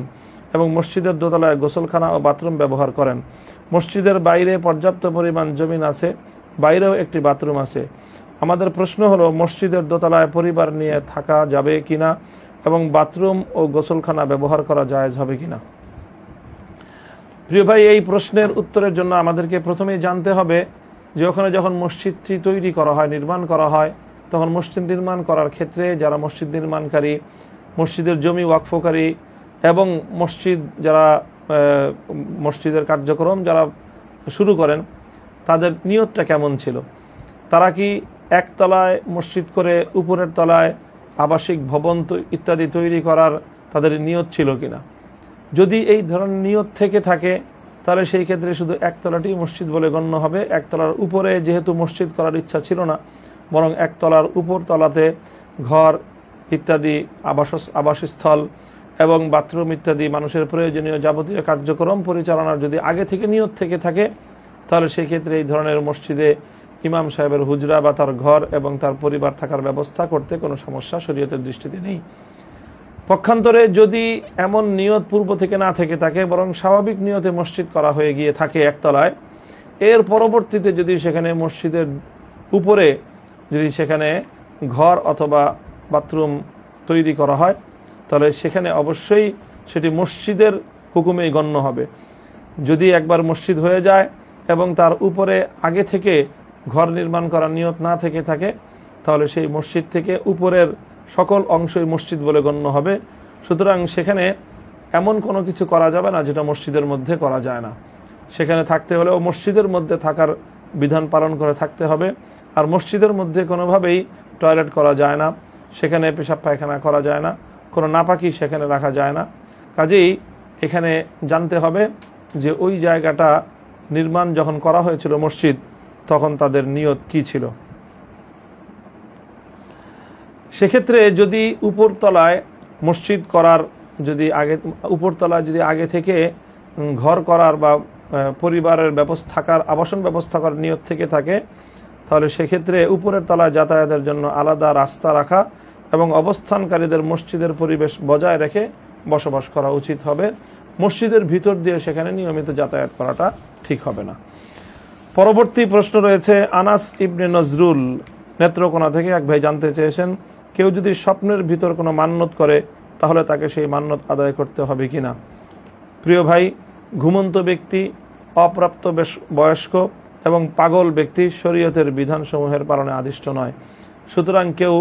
এবং মসজিদের দোতলায় গোসলখানা ও বাথরুম ব্যবহার করেন। মসজিদের বাইরে পর্যাপ্ত পরিমাণ জমিন আছে, বাইরেও একটি বাথরুম আছে। আমাদের প্রশ্ন হলো, মসজিদের দোতলায় পরিবার নিয়ে থাকা যাবে কিনা এবং বাথরুম ও গোসলখানা ব্যবহার করা জায়েজ হবে কিনা? প্রিয় ভাই, এই প্রশ্নের উত্তরের জন্য আমাদেরকে প্রথমেই জানতে হবে যে ওখানে যখন মসজিদটি তৈরি করা হয়, নির্মাণ করা হয়, তখন মসজিদ নির্মাণ করার ক্ষেত্রে যারা মসজিদ নির্মাণকারী, মসজিদের জমি ওয়াকফকারী এবং মসজিদ যারা মসজিদের কার্যক্রম যারা শুরু করেন, তাদের নিয়তটা কেমন ছিল? তারা কি একতলায় মসজিদ করে উপরের তলায় আবাসিক ভবন ইত্যাদি তৈরি করার তাদের নিয়ত ছিল কিনা? যদি এই ধরনের নিয়ত থেকে থাকে তাহলে সেই ক্ষেত্রে শুধু একতলাটি মসজিদ বলে গণ্য হবে। একতলার উপরে যেহেতু মসজিদ করার ইচ্ছা ছিল না, বরং একতলার উপর তলাতে ঘর ইত্যাদি আবাসস্থল এবং বাথরুম ইত্যাদি মানুষের প্রয়োজনীয় যাবতীয় কার্যক্রম পরিচালনার যদি আগে থেকে নিয়ত থেকে থাকে, তাহলে সেই ক্ষেত্রে এই ধরনের মসজিদে ইমাম সাহেবের হুজরা বা তার ঘর এবং তার পরিবার থাকার ব্যবস্থা করতে কোনো সমস্যা শরীয়তের দৃষ্টিতে নেই। পক্ষান্তরে যদি এমন নিয়ত পূর্ব থেকে না থেকে থাকে, বরং স্বাভাবিক নিয়তে মসজিদ করা হয়ে গিয়ে থাকে একতলায়, এর পরবর্তীতে যদি সেখানে মসজিদের উপরে যদি সেখানে ঘর অথবা বাথরুম তৈরি করা হয়, তাহলে সেখানে অবশ্যই সেটি মসজিদের হুকুমেই গণ্য হবে। যদি একবার মসজিদ হয়ে যায় এবং তার উপরে আগে থেকে ঘর নির্মাণ করার নিয়ত না থেকে থাকে, তাহলে সেই মসজিদ থেকে উপরের সকল অংশই মসজিদ বলে গণ্য হবে। সুতরাং সেখানে এমন কোনো কিছু করা যাবে না যেটা মসজিদের মধ্যে করা যায় না। সেখানে থাকতে হলেও মসজিদের মধ্যে থাকার বিধান পালন করে থাকতে হবে। আর মসজিদের মধ্যে কোনোভাবেই টয়লেট করা যায় না, সেখানে পেশাব পায়খানা করা যায় না, কোনো নাপাকি সেখানে রাখা যায় না। কাজেই এখানে জানতে হবে যে ওই জায়গাটা নির্মাণ যখন করা হয়েছিল মসজিদ, তখন তাদের নিয়ত কি ছিল। সেক্ষেত্রে যদি উপরতলায় মসজিদ করার উপরতলায় যদি আগে থেকে ঘর করার বা পরিবারের থাকার আবাসন ব্যবস্থা করার নিয়ত থেকে থাকে, তাহলে সেক্ষেত্রে উপরের তলায় যাতায়াতের জন্য আলাদা রাস্তা রাখা এবং অবস্থানকারীদের মসজিদের পরিবেশ বজায় রেখে বসবাস করা উচিত হবে। মসজিদের ভিতর দিয়ে সেখানে নিয়মিত যাতায়াত করাটা ঠিক হবে না। পরবর্তী প্রশ্ন রয়েছে আনাস ইবনে নজরুল নেত্রকোনা থেকে এক ভাই জানতে চেয়েছেন, কেউ যদি স্বপ্নের ভিতর কোনো মান্যত করে তাহলে তাকে সেই মান্যত আদায় করতে হবে কিনা। প্রিয় ভাই, ঘুমন্ত ব্যক্তি, অপ্রাপ্ত বয়স্ক এবং পাগল ব্যক্তি শরীয়তের বিধানসমূহের পালনে আদিষ্ট নয়। সুতরাং কেউ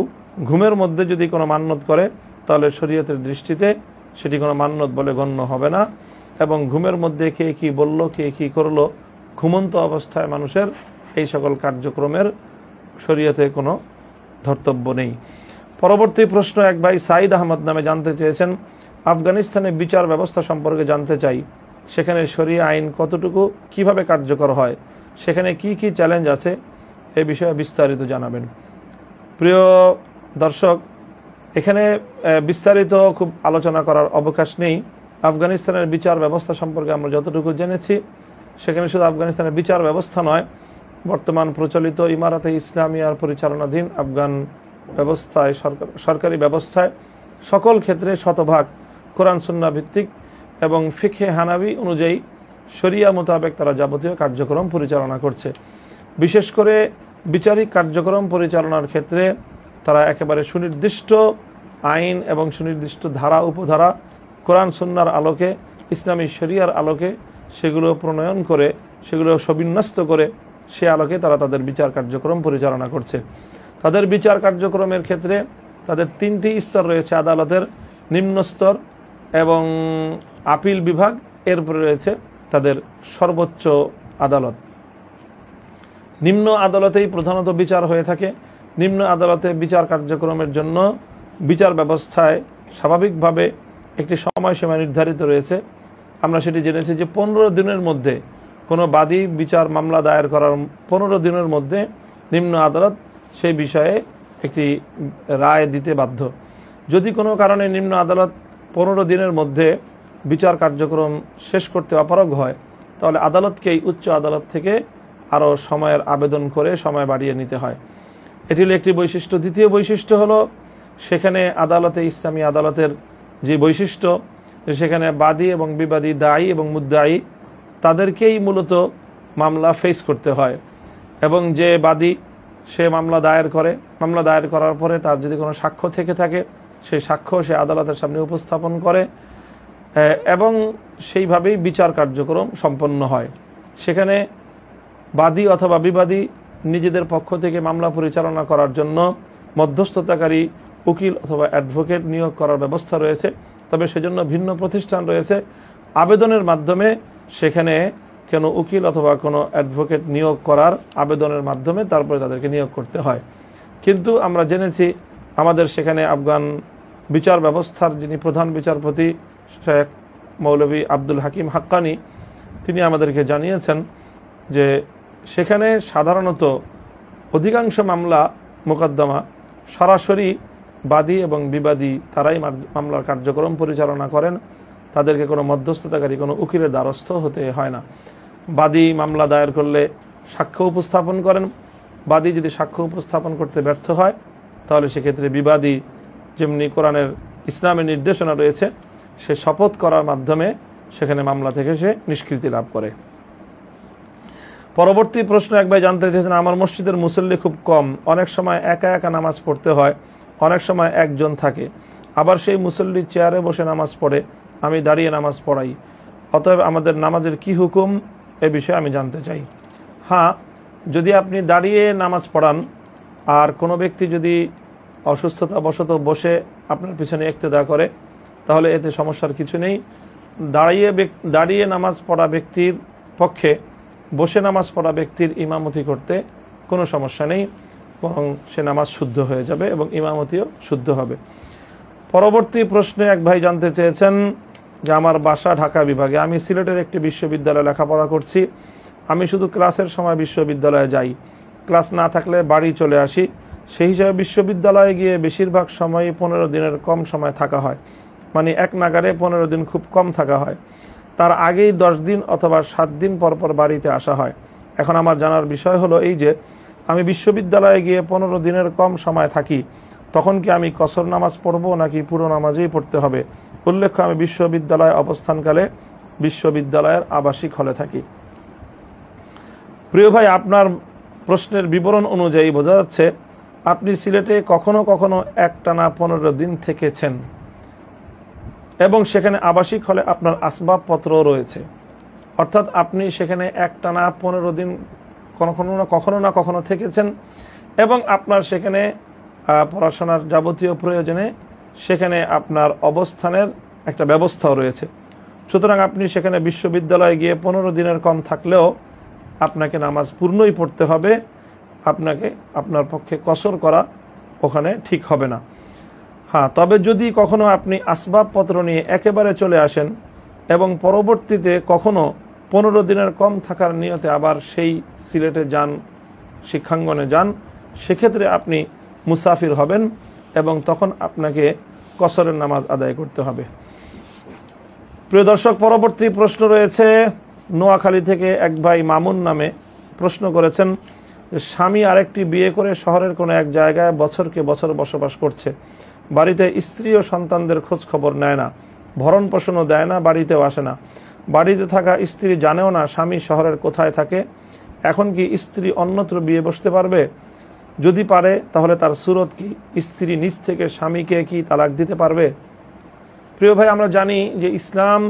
ঘুমের মধ্যে যদি কোনো মান্যত করে, তাহলে শরীয়তের দৃষ্টিতে সেটি কোনো মান্যত বলে গণ্য হবে না। এবং ঘুমের মধ্যে কে কি বলল, কে কি করলো, ঘুমন্ত অবস্থায় মানুষের এই সকল কার্যক্রমের শরীয়তে কোনো ধর্তব্য নেই। পরবর্তী প্রশ্ন এক ভাই সাইদ আহমদ নামে জানতে চেয়েছেন, আফগানিস্তানে বিচার ব্যবস্থা সম্পর্কে জানতে চাই। সেখানে শরিয়া আইন কতটুকু, কিভাবে কার্যকর হয়, সেখানে কি কি চ্যালেঞ্জ আছে, এ বিষয়ে বিস্তারিত জানাবেন। প্রিয় দর্শক, এখানে বিস্তারিত খুব আলোচনা করার অবকাশ নেই। আফগানিস্তানের বিচার ব্যবস্থা সম্পর্কে আমরা যতটুকু জেনেছি, সেখানে শুধু আফগানিস্তানের বিচার ব্যবস্থা নয়, বর্তমান প্রচলিত ইমারাতে ইসলামিয়ার পরিচালনাধীন আফগান ব্যবস্থায়, সরকারি ব্যবস্থায় সকল ক্ষেত্রে শতভাগ কোরআন সুন্নাহ ভিত্তিক এবং ফিকহে হানাবি অনুযায়ী শরিয়া মোতাবেক তারা যাবতীয় কার্যক্রম পরিচালনা করছে। বিশেষ করে বিচারিক কার্যক্রম পরিচালনার ক্ষেত্রে তারা একেবারে সুনির্দিষ্ট আইন এবং সুনির্দিষ্ট ধারা উপধারা কোরআন সুন্নাহর আলোকে, ইসলামী শরিয়ার আলোকে সেগুলো প্রণয়ন করে, সেগুলো সবিন্যস্ত করে সে আলোকে তারা তাদের বিচার কার্যক্রম পরিচালনা করছে। তাদের বিচার কার্যক্রমের ক্ষেত্রে তাদের 3টি স্তর রয়েছে, আদালতের নিম্ন স্তর এবং আপিল বিভাগ, এরপরে রয়েছে তাদের সর্বোচ্চ আদালত। নিম্ন আদালতেই প্রধানত বিচার হয়ে থাকে। নিম্ন আদালতে বিচার কার্যক্রমের জন্য বিচার ব্যবস্থায় স্বাভাবিকভাবে একটি সময়সীমা নির্ধারিত রয়েছে। আমরা সেটি জেনেছি যে 15 দিনের মধ্যে কোনো বাদী বিচার মামলা দায়ের করার 15 দিনের মধ্যে নিম্ন আদালত সেই বিষয়ে একটি রায় দিতে বাধ্য। যদি কোনো কারণে নিম্ন আদালত 15 দিনের মধ্যে বিচার কার্যক্রম শেষ করতে অপারগ হয়, তাহলে আদালতকেই উচ্চ আদালত থেকে আরও সময়ের আবেদন করে সময় বাড়িয়ে নিতে হয়। এটি হলো একটি বৈশিষ্ট্য। দ্বিতীয় বৈশিষ্ট্য হলো সেখানে আদালতে, ইসলামী আদালতের যে বৈশিষ্ট্য, সেখানে বাদী এবং বিবাদী, দায়ী এবং মুদ্দায়ী তাদেরকেই মূলত মামলা ফেস করতে হয়। এবং যে বাদী সে মামলা দায়ের করে, মামলা দায়ের করার পরে তার যদি কোনো সাক্ষ্য থেকে থাকে, সেই সাক্ষ্য সে আদালতের সামনে উপস্থাপন করে এবং সেইভাবেই বিচার কার্যক্রম সম্পন্ন হয়। সেখানে বাদী অথবা বিবাদী নিজেদের পক্ষ থেকে মামলা পরিচালনা করার জন্য মধ্যস্থতাকারী উকিল অথবা অ্যাডভোকেট নিয়োগ করার ব্যবস্থা রয়েছে। তবে সেজন্য ভিন্ন প্রতিষ্ঠান রয়েছে। আবেদনের মাধ্যমে সেখানে কোনো উকিল অথবা কোনো অ্যাডভোকেট নিয়োগ করার আবেদনের মাধ্যমে তারপরে তাদেরকে নিয়োগ করতে হয়। কিন্তু আমরা জেনেছি আমাদের সেখানে আফগান বিচার ব্যবস্থার যিনি প্রধান বিচারপতি শেখ মৌলভী আব্দুল হাকিম হাক্কানি, তিনি আমাদেরকে জানিয়েছেন যে সেখানে সাধারণত অধিকাংশ মামলা মোকদ্দমা সরাসরি বাদী এবং বিবাদী তারাই মামলার কার্যক্রম পরিচালনা করেন, তাদেরকে কোনো মধ্যস্থতাকারী কোনো উকিলের দ্বারস্থ হতে হয় না। বাদী মামলা দায়ের করলে সাক্ষ্য উপস্থাপন করেন, বাদী যদি সাক্ষ্য উপস্থাপন করতে ব্যর্থ হয় তাহলে সেক্ষেত্রে বিবাদী, যেমনি কোরআনের ইসলামের নির্দেশনা রয়েছে, সে শপথ করার মাধ্যমে সেখানে মামলা থেকে সে নিষ্কৃতি লাভ করে। পরবর্তী প্রশ্ন এক ভাই জানতে চেয়েছেন, আমার মসজিদের মুসল্লি খুব কম, অনেক সময় একা একা নামাজ পড়তে হয়, অনেক সময় একজন থাকে, আবার সেই মুসল্লি চেয়ারে বসে নামাজ পড়ে, আমি দাঁড়িয়ে নামাজ পড়াই, অতএব আমাদের নামাজের কি হুকুম, এ বিষয়ে আমি জানতে চাই। হ্যাঁ, যদি আপনি দাঁড়িয়ে নামাজ পড়ান আর কোনো ব্যক্তি যদি অসুস্থতা বশত বসে আপনার পিছনে ইক্তেদা করে তাহলে এতে সমস্যার কিছু নেই। দাঁড়িয়ে নামাজ পড়া ব্যক্তির পক্ষে বসে নামাজ পড়া ব্যক্তির ইমামতি করতে কোনো সমস্যা নেই, বরং সে নামাজ শুদ্ধ হয়ে যাবে এবং ইমামতিও শুদ্ধ হবে। পরবর্তী প্রশ্নে এক ভাই জানতে চেয়েছেন যে আমার বাসা ঢাকা বিভাগে, আমি সিলেটের একটি বিশ্ববিদ্যালয়ে লেখাপড়া করছি, আমি শুধু ক্লাসের সময় বিশ্ববিদ্যালয়ে যাই, ক্লাস না থাকলে বাড়ি চলে আসি, সেই হিসাবে বিশ্ববিদ্যালয়ে গিয়ে বেশিরভাগ সময় 15 দিনের কম সময় থাকা হয়, মানে এক নাগারে 15 দিন খুব কম থাকা হয়, তার আগেই 10 দিন অথবা 7 দিন পর পর বাড়িতে আসা হয়। এখন আমার জানার বিষয় হলো এই যে আমি বিশ্ববিদ্যালয়ে গিয়ে 15 দিনের কম সময় থাকি, তখন কি আমি কসর নামাজ পড়বো নাকি পুরো নামাজেই পড়তে হবে? উল্লেখ্য আমি বিশ্ববিদ্যালয়ে অবস্থানকালে বিশ্ববিদ্যালয়ের আবাসিক হলে থাকি। প্রিয় ভাই, আপনার প্রশ্নের বিবরণ অনুযায়ী বোঝা যাচ্ছে আপনি সিলেটে কখনো কখনো একটানা 15 দিন থেকেছেন এবং সেখানে আবাসিক হলে আপনার আসবাবপত্র রয়েছে, অর্থাৎ আপনি সেখানে একটানা 15 দিন কখনো না কখনো থেকেছেন এবং আপনার সেখানে পড়াশোনার যাবতীয় প্রয়োজনে সেখানে আপনার অবস্থানের একটা ব্যবস্থাও রয়েছে। সুতরাং আপনি সেখানে বিশ্ববিদ্যালয়ে গিয়ে 15 দিনের কম থাকলেও আপনাকে নামাজ পূর্ণই পড়তে হবে, আপনার পক্ষে কসর করা ওখানে ঠিক হবে না। হ্যাঁ, তবে যদি কখনো আপনি আসবাবপত্র নিয়ে একেবারে চলে আসেন এবং পরবর্তীতে কখনো 15 দিনের কম থাকার নিয়তে আবার সেই সিলেটে যান, শিক্ষাঙ্গনে যান, সেক্ষেত্রে আপনি মুসাফির হবেন এবং তখন আপনাকে কসরের নামাজ আদায় করতে হবে। প্রিয় দর্শক, পরবর্তী প্রশ্ন রয়েছে নোয়াখালী থেকে এক ভাই মামুন নামে প্রশ্ন করেছেন, স্বামী আরেকটি বিয়ে করে শহরের কোনো এক জায়গায় বছরকে বছর বসবাস করছে, বাড়িতে স্ত্রী ও সন্তানদের খোঁজ খবর নেয় না, ভরণ পোষণও দেয় না, বাড়িতেও আসে না, বাড়িতে থাকা স্ত্রী জানেও না স্বামী শহরের কোথায় থাকে, এখন কি স্ত্রী অন্যত্র বিয়ে বসতে পারবে? যদি পারে তাহলে তার সুরত কি? স্ত্রী নিজ থেকে স্বামীকে কি তালাক দিতে পারবে? প্রিয় ভাই, আমরা জানি যে ইসলাম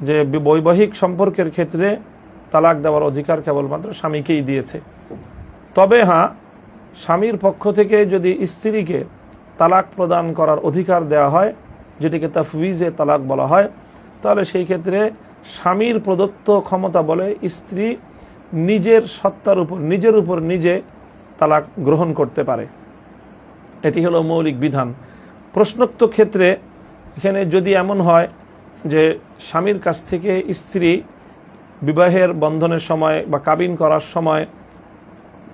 যে বৈবাহিক সম্পর্কের ক্ষেত্রে তালাক দেওয়ার অধিকার কেবলমাত্র স্বামীকেই দিয়েছে। তবে হ্যাঁ, স্বামীর পক্ষ থেকে যদি স্ত্রীকে তালাক প্রদান করার অধিকার দেওয়া হয়, যেটিকে তাফউইজে তালাক বলা হয়, তাহলে সেই ক্ষেত্রে স্বামীর প্রদত্ত ক্ষমতা বলে স্ত্রী নিজের সত্তার উপর নিজে তালাক গ্রহণ করতে পারে। এটি হলো মৌলিক বিধান। প্রশ্নোক্ত ক্ষেত্রে এখানে যদি এমন হয় যে স্বামীর কাছ থেকে স্ত্রী বিবাহের বন্ধনের সময় বা কাবিন করার সময়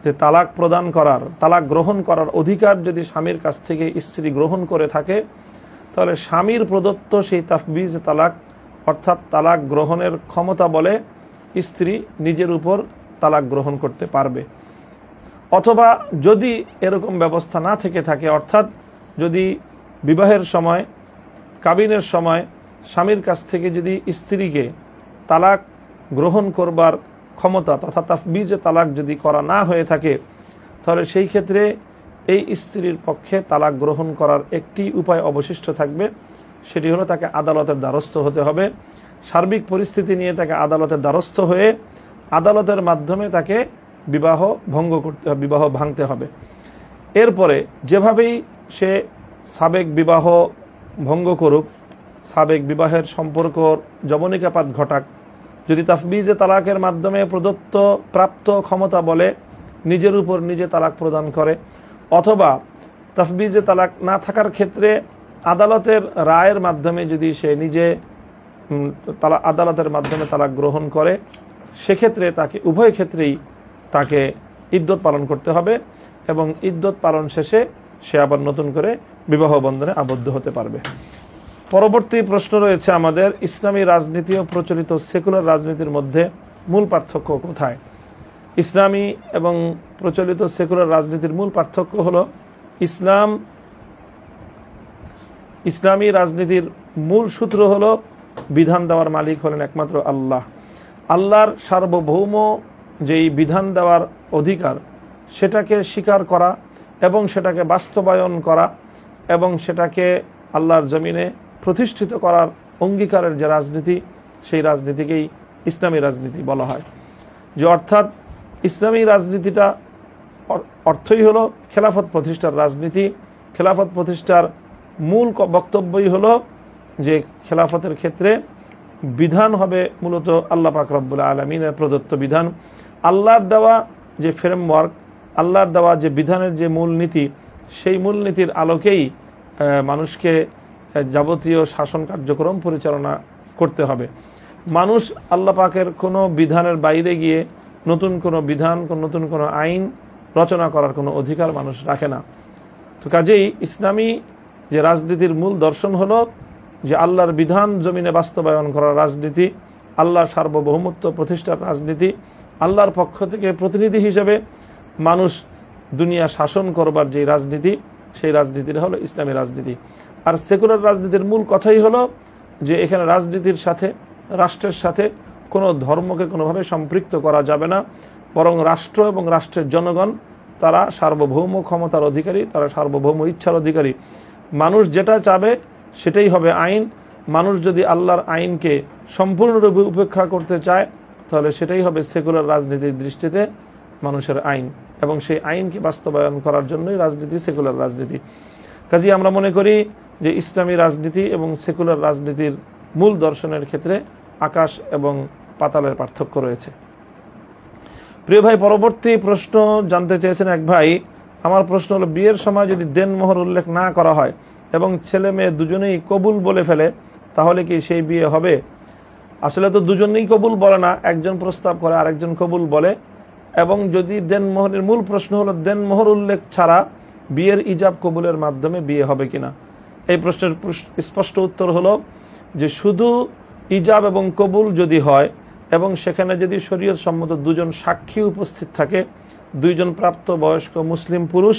যে তালাক গ্রহণ করার অধিকার যদি স্বামীর কাছ থেকে স্ত্রী গ্রহণ করে থাকে, তাহলে স্বামীর প্রদত্ত সেই তাফবিজ তালাক অর্থাৎ তালাক গ্রহণের ক্ষমতা বলে স্ত্রী নিজের উপর তালাক গ্রহণ করতে পারবে। অথবা যদি এরকম ব্যবস্থা না থেকে থাকে, অর্থাৎ যদি বিবাহের সময় কাবিনের সময় স্বামীর কাছ থেকে যদি স্ত্রীকে তালাক গ্রহণ করবার ক্ষমতা তথা তাফবিজে তালাক যদি করা না হয়ে থাকে, তাহলে সেই ক্ষেত্রে এই স্ত্রীর পক্ষে তালাক গ্রহণ করার একটি উপায় অবশিষ্ট থাকবে, সেটি হলো তাকে আদালতের দ্বারস্থ হতে হবে। সার্বিক পরিস্থিতি নিয়ে তাকে আদালতের দ্বারস্থ হয়ে আদালতের মাধ্যমে তাকে বিবাহ ভাঙতে হবে। এরপরে যেভাবেই সে সাবেক বিবাহ ভঙ্গ করুক, সাবেক বিবাহের সম্পর্ক যবনিকাপাত ঘটাক, যদি তাফবিজে তালাকের মাধ্যমে প্রাপ্ত ক্ষমতা বলে নিজের উপর নিজে তালাক প্রদান করে, অথবা তাফবিজে তালাক না থাকার ক্ষেত্রে আদালতের রায়ের মাধ্যমে যদি সে নিজে আদালতের মাধ্যমে তালাক গ্রহণ করে, সেক্ষেত্রে তাকে উভয় ক্ষেত্রেই তাকে ইদ্যত পালন করতে হবে এবং ইদ্যত পালন শেষে সে আবার নতুন করে বিবাহ বন্ধনে আবদ্ধ হতে পারবে। পরবর্তী প্রশ্ন রয়েছে আমাদের, ইসলামী রাজনীতি ও প্রচলিত সেকুলার রাজনীতির মধ্যে মূল পার্থক্য কোথায়? ইসলামী এবং প্রচলিত সেকুলার রাজনীতির মূল পার্থক্য হলো, ইসলামী রাজনীতির মূল সূত্র হলো বিধান দেওয়ার মালিক হলেন একমাত্র আল্লাহ। আল্লাহর সার্বভৌম যেই বিধান দেওয়ার অধিকার, সেটাকে স্বীকার করা এবং সেটাকে বাস্তবায়ন করা এবং সেটাকে আল্লাহর জমিনে প্রতিষ্ঠিত করার অঙ্গীকারের যে রাজনীতি, সেই রাজনীতিকেই ইসলামী রাজনীতি বলা হয়। যে অর্থাৎ ইসলামী রাজনীতিটা অর্থই হলো খেলাফত প্রতিষ্ঠার রাজনীতি। খেলাফত প্রতিষ্ঠার মূল বক্তব্যই হলো যে খেলাফতের ক্ষেত্রে বিধান হবে মূলত আল্লাহ পাক রব্বুল আলামিনের প্রদত্ত বিধান। আল্লাহর দেওয়া যে ফ্রেমওয়ার্ক, আল্লাহর দেওয়া যে বিধানের যে মূলনীতি, সেই মূলনীতির আলোকেই মানুষকে যাবতীয় শাসন কার্যক্রম পরিচালনা করতে হবে। মানুষ আল্লাহ পাকের কোনো বিধানের বাইরে গিয়ে নতুন কোনো বিধান, নতুন কোনো আইন রচনা করার কোনো অধিকার মানুষ রাখে না। তো কাজেই ইসলামী যে রাজনীতির মূল দর্শন হলো যে আল্লাহর বিধান জমিনে বাস্তবায়ন করার রাজনীতি, আল্লাহর সার্বভৌমত্ব প্রতিষ্ঠার রাজনীতি, আল্লাহর পক্ষ থেকে প্রতিনিধি হিসেবে মানুষ দুনিয়া শাসন করবার যে রাজনীতি, সেই রাজনীতিটা হলো ইসলামী রাজনীতি। আর সেকুলার রাজনীতির মূল কথাই হলো যে এখানে রাজনীতির সাথে, রাষ্ট্রের সাথে কোনো ধর্মকে কোনোভাবে সম্পৃক্ত করা যাবে না, বরং রাষ্ট্র এবং রাষ্ট্রের জনগণ তারা সার্বভৌম ক্ষমতার অধিকারী, তারা সার্বভৌম ইচ্ছার অধিকারী। মানুষ যেটা চাবে সেটাই হবে আইন। মানুষ যদি আল্লাহর আইনকে সম্পূর্ণরূপে উপেক্ষা করতে চায়, তাহলে সেটাই হবে সেকুলার রাজনীতির দৃষ্টিতে মানুষের আইন, এবং সেই আইনকে বাস্তবায়ন করার জন্যই রাজনীতি সেকুলার রাজনীতি। কাজেই আমরা মনে করি যে ইসলামী রাজনীতি এবং সেকুলার রাজনীতির মূল দর্শনের ক্ষেত্রে আকাশ এবং পাতালের পার্থক্য রয়েছে। প্রিয় ভাই, পরবর্তী প্রশ্ন জানতে চেয়েছেন এক ভাই। আমার প্রশ্ন হলো, বিয়ের সময় যদি দেনমোহর উল্লেখ না করা হয় এবং ছেলে মেয়ে দুজনেই কবুল বলে ফেলে, তাহলে কি সেই বিয়ে হবে? আসলে তো দুজনেই কবুল বলে না, একজন প্রস্তাব করে আরেকজন কবুল বলে। এবং যদি দেনমোহরের মূল প্রশ্ন হলো দেনমোহর উল্লেখ ছাড়া বিয়ের ইজাব কবুলের মাধ্যমে বিয়ে হবে কিনা, এই প্রশ্নের স্পষ্ট উত্তর হলো যে শুধু ইজাব এবং কবুল যদি হয় এবং সেখানে যদি শরীয়ত সম্মত দুজন সাক্ষী উপস্থিত থাকে, দুইজন প্রাপ্ত বয়স্ক মুসলিম পুরুষ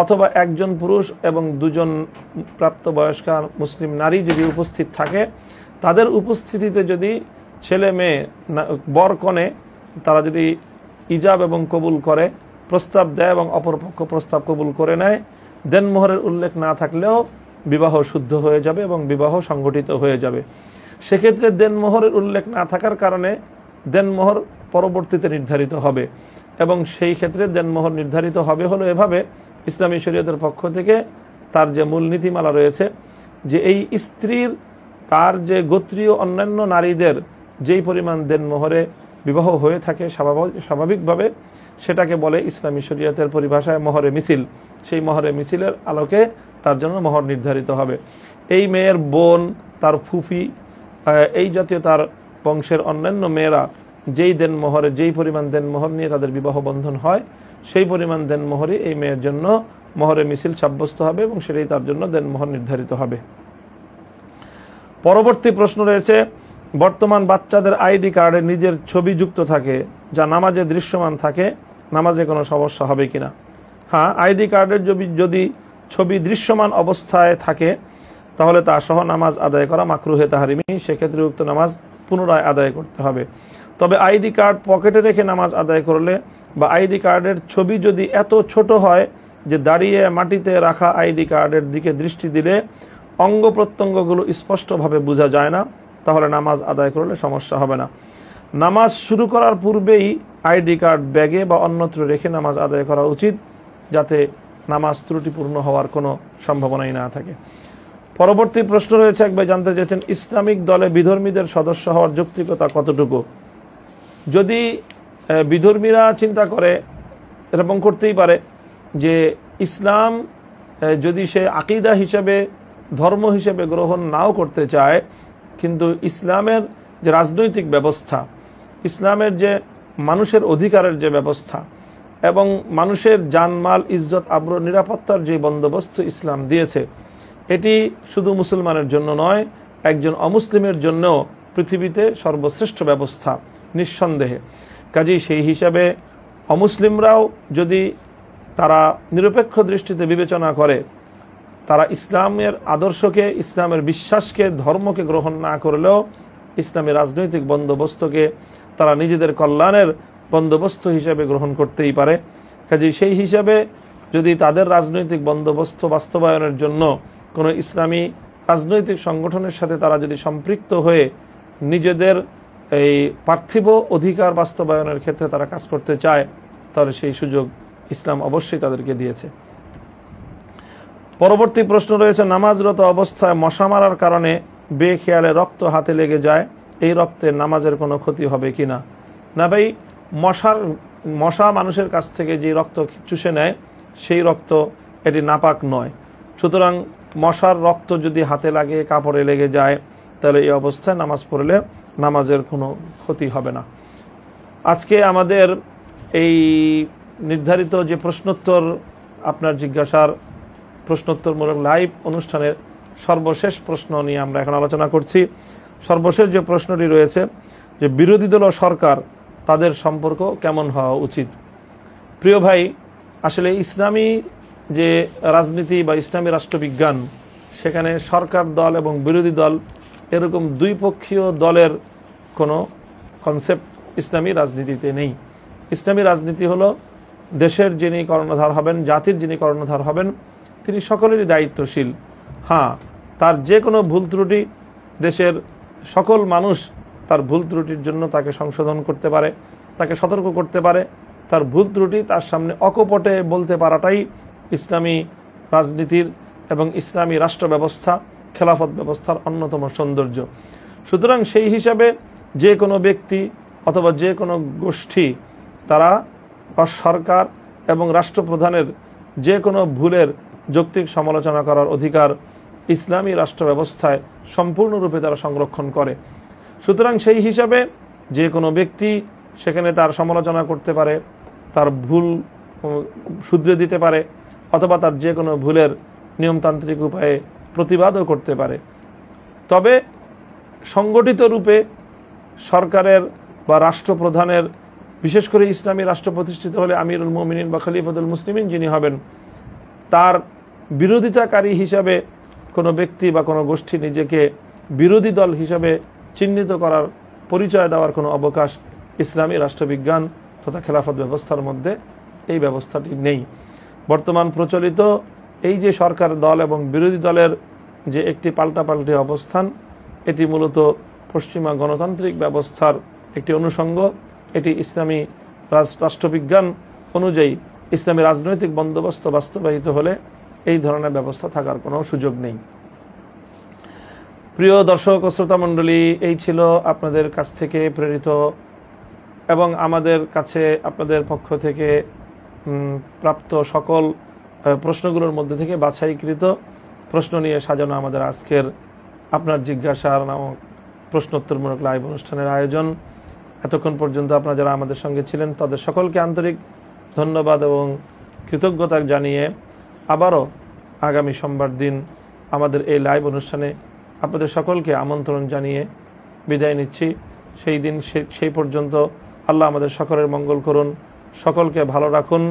অথবা একজন পুরুষ এবং দুজন প্রাপ্তবয়স্ক মুসলিম নারী যদি উপস্থিত থাকে, তাদের উপস্থিতিতে যদি ছেলে মেয়ে বর কনে তারা যদি ইজাব এবং কবুল করে, প্রস্তাব দেয় এবং অপরপক্ষ প্রস্তাব কবুল করে নেয়, দেনমোহরের উল্লেখ না থাকলেও বিবাহ শুদ্ধ হয়ে যাবে এবং বিবাহ সংগঠিত হয়ে যাবে। সেক্ষেত্রে দেনমোহরের উল্লেখ না থাকার কারণে দেনমোহর পরবর্তীতে নির্ধারিত হবে, এবং সেই ক্ষেত্রে দেনমোহর নির্ধারিত হবে হলো এভাবে, ইসলামী শরীয়তের পক্ষ থেকে তার যে মূল নীতিমালা রয়েছে যে এই স্ত্রীর তার যে গোত্রীয় অন্যান্য নারীদের যেই পরিমাণ দেনমোহরে বিবাহ হয়ে থাকে স্বাভাবিকভাবে, সেটাকে বলে ইসলামী শরীয়তের পরিভাষায় মহরে মিছিল। সেই মহরে মিছিলের আলোকে তার জন্য মহর নির্ধারিত হবে। এই মেয়ের বোন, তার ফুফি, এই জাতীয় তার বংশের অন্যান্য মেয়েরা যেই দেনমোহরে যেই পরিমাণ দেনমোহর নিয়ে তাদের বিবাহ বন্ধন হয়, সেই পরিমাণ দেনমোহরই এই মেয়ের জন্য মহরে মিছিল সাব্যস্ত হবে এবং সেটাই তার জন্য দেনমোহর নির্ধারিত হবে। পরবর্তী প্রশ্ন রয়েছে, বর্তমান বাচ্চাদের আইডি কার্ডে নিজের ছবি যুক্ত থাকে যা নামাজে দৃশ্যমান থাকে, নামাজে কোনো সমস্যা হবে কিনা? হ্যাঁ, আইডি কার্ডের যদি ছবি দৃশ্যমান অবস্থায় থাকে তাহলে তা সহ নামাজ আদায় করা মাকরুহে তাহরিমি, সেক্ষেত্রে উক্ত নামাজ পুনরায় আদায় করতে হবে। তবে আইডি কার্ড পকেটে রেখে নামাজ আদায় করলে বা আইডি কার্ডের ছবি যদি এত ছোট হয় যে দাঁড়িয়ে মাটিতে রাখা আইডি কার্ডের দিকে দৃষ্টি দিলে অঙ্গ প্রত্যঙ্গগুলো স্পষ্টভাবে বোঝা যায় না, তাহলে নামাজ আদায় করলে সমস্যা হবে না। নামাজ শুরু করার পূর্বেই আইডি কার্ড ব্যাগে বা অন্যত্র রেখে নামাজ আদায় করা উচিত, যাতে নামাজ ত্রুটিপূর্ণ হওয়ার কোনো সম্ভাবনাই না থাকে। পরবর্তী প্রশ্ন রয়েছে, একবার জানতে চেয়েছেন, ইসলামিক দলে বিধর্মীদের সদস্য হওয়ার যৌক্তিকতা কতটুকু? যদি বিধর্মীরা চিন্তা করে, এরকম করতেই পারে যে ইসলাম যদি সে আকিদা হিসেবে, ধর্ম হিসেবে গ্রহণ নাও করতে চায়, কিন্তু ইসলামের যে রাজনৈতিক ব্যবস্থা, ইসলামের যে মানুষের অধিকারের যে ব্যবস্থা, এবং মানুষের জানমাল, ইজ্জত, আবরু, নিরাপত্তার যে বন্দোবস্ত ইসলাম দিয়েছে, এটি শুধু মুসলমানের জন্য নয়, একজন অমুসলিমের জন্য পৃথিবীতে সর্বশ্রেষ্ঠ ব্যবস্থা নিঃসন্দেহে। কাজেই সেই হিসাবে অমুসলিমরাও যদি তারা নিরপেক্ষ দৃষ্টিতে বিবেচনা করে, তারা ইসলামের আদর্শকে, ইসলামের বিশ্বাসকে, ধর্মকে গ্রহণ না করলেও ইসলামী রাজনৈতিক বন্দোবস্তকে তারা নিজেদের কল্যাণের বন্দোবস্ত হিসেবে গ্রহণ করতেই পারে। কাজেই সেই হিসাবে যদি তাদের রাজনৈতিক বন্দোবস্ত বাস্তবায়নের জন্য কোনো ইসলামী রাজনৈতিক সংগঠনের সাথে তারা যদি সম্পৃক্ত হয়ে নিজেদের এই পার্থিব অধিকার বাস্তবায়নের ক্ষেত্রে তারা কাজ করতে চায়, তাহলে সেই সুযোগ ইসলাম অবশ্যই তাদেরকে দিয়েছে। পরবর্তী প্রশ্ন রয়েছে, নামাজরত অবস্থায় মশা মারার কারণে বেখেয়ালে রক্ত হাতে লেগে যায়, এই রক্তে নামাজের কোনো ক্ষতি হবে কিনা? না ভাই, মশা মানুষের কাছ থেকে যে রক্ত চুষে নেয় সেই রক্ত এটি নাপাক নয়। সুতরাং মশার রক্ত যদি হাতে লাগে, কাপড়ে লেগে যায়, তাহলে এই অবস্থায় নামাজ পড়লে নামাজের কোনো ক্ষতি হবে না। আজকে আমাদের এই নির্ধারিত যে প্রশ্নোত্তর, আপনার জিজ্ঞাসার প্রশ্নোত্তরমূলক লাইভ অনুষ্ঠানের সর্বশেষ প্রশ্ন নিয়ে আমরা এখন আলোচনা করছি। সর্বশেষ যে প্রশ্নটি রয়েছে যে বিরোধী দল ও সরকার তাদের সম্পর্ক কেমন হওয়া উচিত? প্রিয় ভাই, আসলে ইসলামী যে রাজনীতি বা ইসলামী রাষ্ট্রবিজ্ঞান, সেখানে সরকার দল এবং বিরোধী দল এরকম দুই পক্ষীয় দলের কোনো কনসেপ্ট ইসলামী রাজনীতিতে নেই। ইসলামী রাজনীতি হলো দেশের যিনি কর্ণধার হবেন, জাতির যিনি কর্ণধার হবেন, তিনি সকলেরই দায়িত্বশীল। হ্যাঁ, তার যে কোনো ভুল ত্রুটি দেশের সকল মানুষ তার ভুল ত্রুটির জন্য তাকে সংশোধন করতে পারে, তাকে সতর্ক করতে পারে। তার ভুল ত্রুটি তার সামনে অকপটে বলতে পারাটাই ইসলামী রাজনীতির এবং ইসলামী রাষ্ট্র ব্যবস্থা, খেলাফত ব্যবস্থার অন্যতম সৌন্দর্য। সুতরাং সেই হিসাবে যে কোনো ব্যক্তি অথবা যে কোনো গোষ্ঠী তারা সরকার এবং রাষ্ট্রপ্রধানের যে কোনো ভুলের যৌক্তিক সমালোচনা করার অধিকার ইসলামী রাষ্ট্র ব্যবস্থায় সম্পূর্ণরূপে তারা সংরক্ষণ করে। সুতরাং সেই হিসাবে যে কোনো ব্যক্তি সেখানে তার সমালোচনা করতে পারে, তার ভুল শুধরে দিতে পারে, অথবা তার যে কোনো ভুলের নিয়মতান্ত্রিক উপায়ে প্রতিবাদও করতে পারে। তবে সংগঠিত রূপে সরকারের বা রাষ্ট্রপ্রধানের, বিশেষ করে ইসলামী রাষ্ট্র প্রতিষ্ঠিত হলে আমিরুল মুমিনিন বা খলিফাতুল মুসলিমিন যিনি হবেন, তার বিরোধিতাকারী হিসাবে কোনো ব্যক্তি বা কোনো গোষ্ঠী নিজেকে বিরোধী দল হিসাবে চিহ্নিত করার, পরিচয় দেওয়ার কোনো অবকাশ ইসলামী রাষ্ট্রবিজ্ঞান তথা খেলাফত ব্যবস্থার মধ্যে এই ব্যবস্থাটি নেই। বর্তমান প্রচলিত এই যে সরকার দল এবং বিরোধী দলের যে একটি পাল্টাপাল্টি অবস্থান, এটি মূলত পশ্চিমা গণতান্ত্রিক ব্যবস্থার একটি অনুষঙ্গ। এটি ইসলামী রাষ্ট্রবিজ্ঞান অনুযায়ী ইসলামী রাজনৈতিক বন্দোবস্ত বাস্তবায়িত হলে এই ধরনের ব্যবস্থা থাকার কোনো সুযোগ নেই। প্রিয় দর্শক ও শ্রোতা মণ্ডলী, এই ছিল আপনাদের কাছ থেকে প্রেরিত এবং আমাদের কাছে আপনাদের পক্ষ থেকে প্রাপ্ত সকল প্রশ্নগুলোর মধ্যে থেকে বাছাইকৃত প্রশ্ন নিয়ে সাজানো আমাদের আজকের আপনার জিজ্ঞাসার নামক প্রশ্নোত্তরমূলক লাইভ অনুষ্ঠানের আয়োজন। এতক্ষণ পর্যন্ত আপনারা যারা আমাদের সঙ্গে ছিলেন তাদের সকলকে আন্তরিক ধন্যবাদ এবং কৃতজ্ঞতা জানিয়ে আবারও আগামী সোমবার দিন আমাদের এই লাইভ অনুষ্ঠানে আপনাদের সকলকে আমন্ত্রণ জানিয়ে বিদায় নিচ্ছি। সেই দিন সেই পর্যন্ত আল্লাহ আমাদের সকলের মঙ্গল করুন, সকলকে ভালো রাখুন,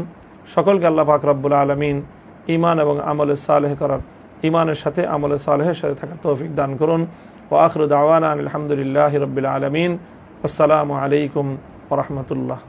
সকলকে আল্লাহ পাক রব্বুল আলামিন ঈমান এবং আমলে সালেহ করার, ঈমানের সাথে আমলে সালেহের সাথে থাকার তৌফিক দান করুন। ওয়া আখিরু দাওয়ানা আলহামদুলিল্লাহি রাব্বিল আলামিন। আসসালামু আলাইকুম ওয়া রাহমাতুল্লাহ।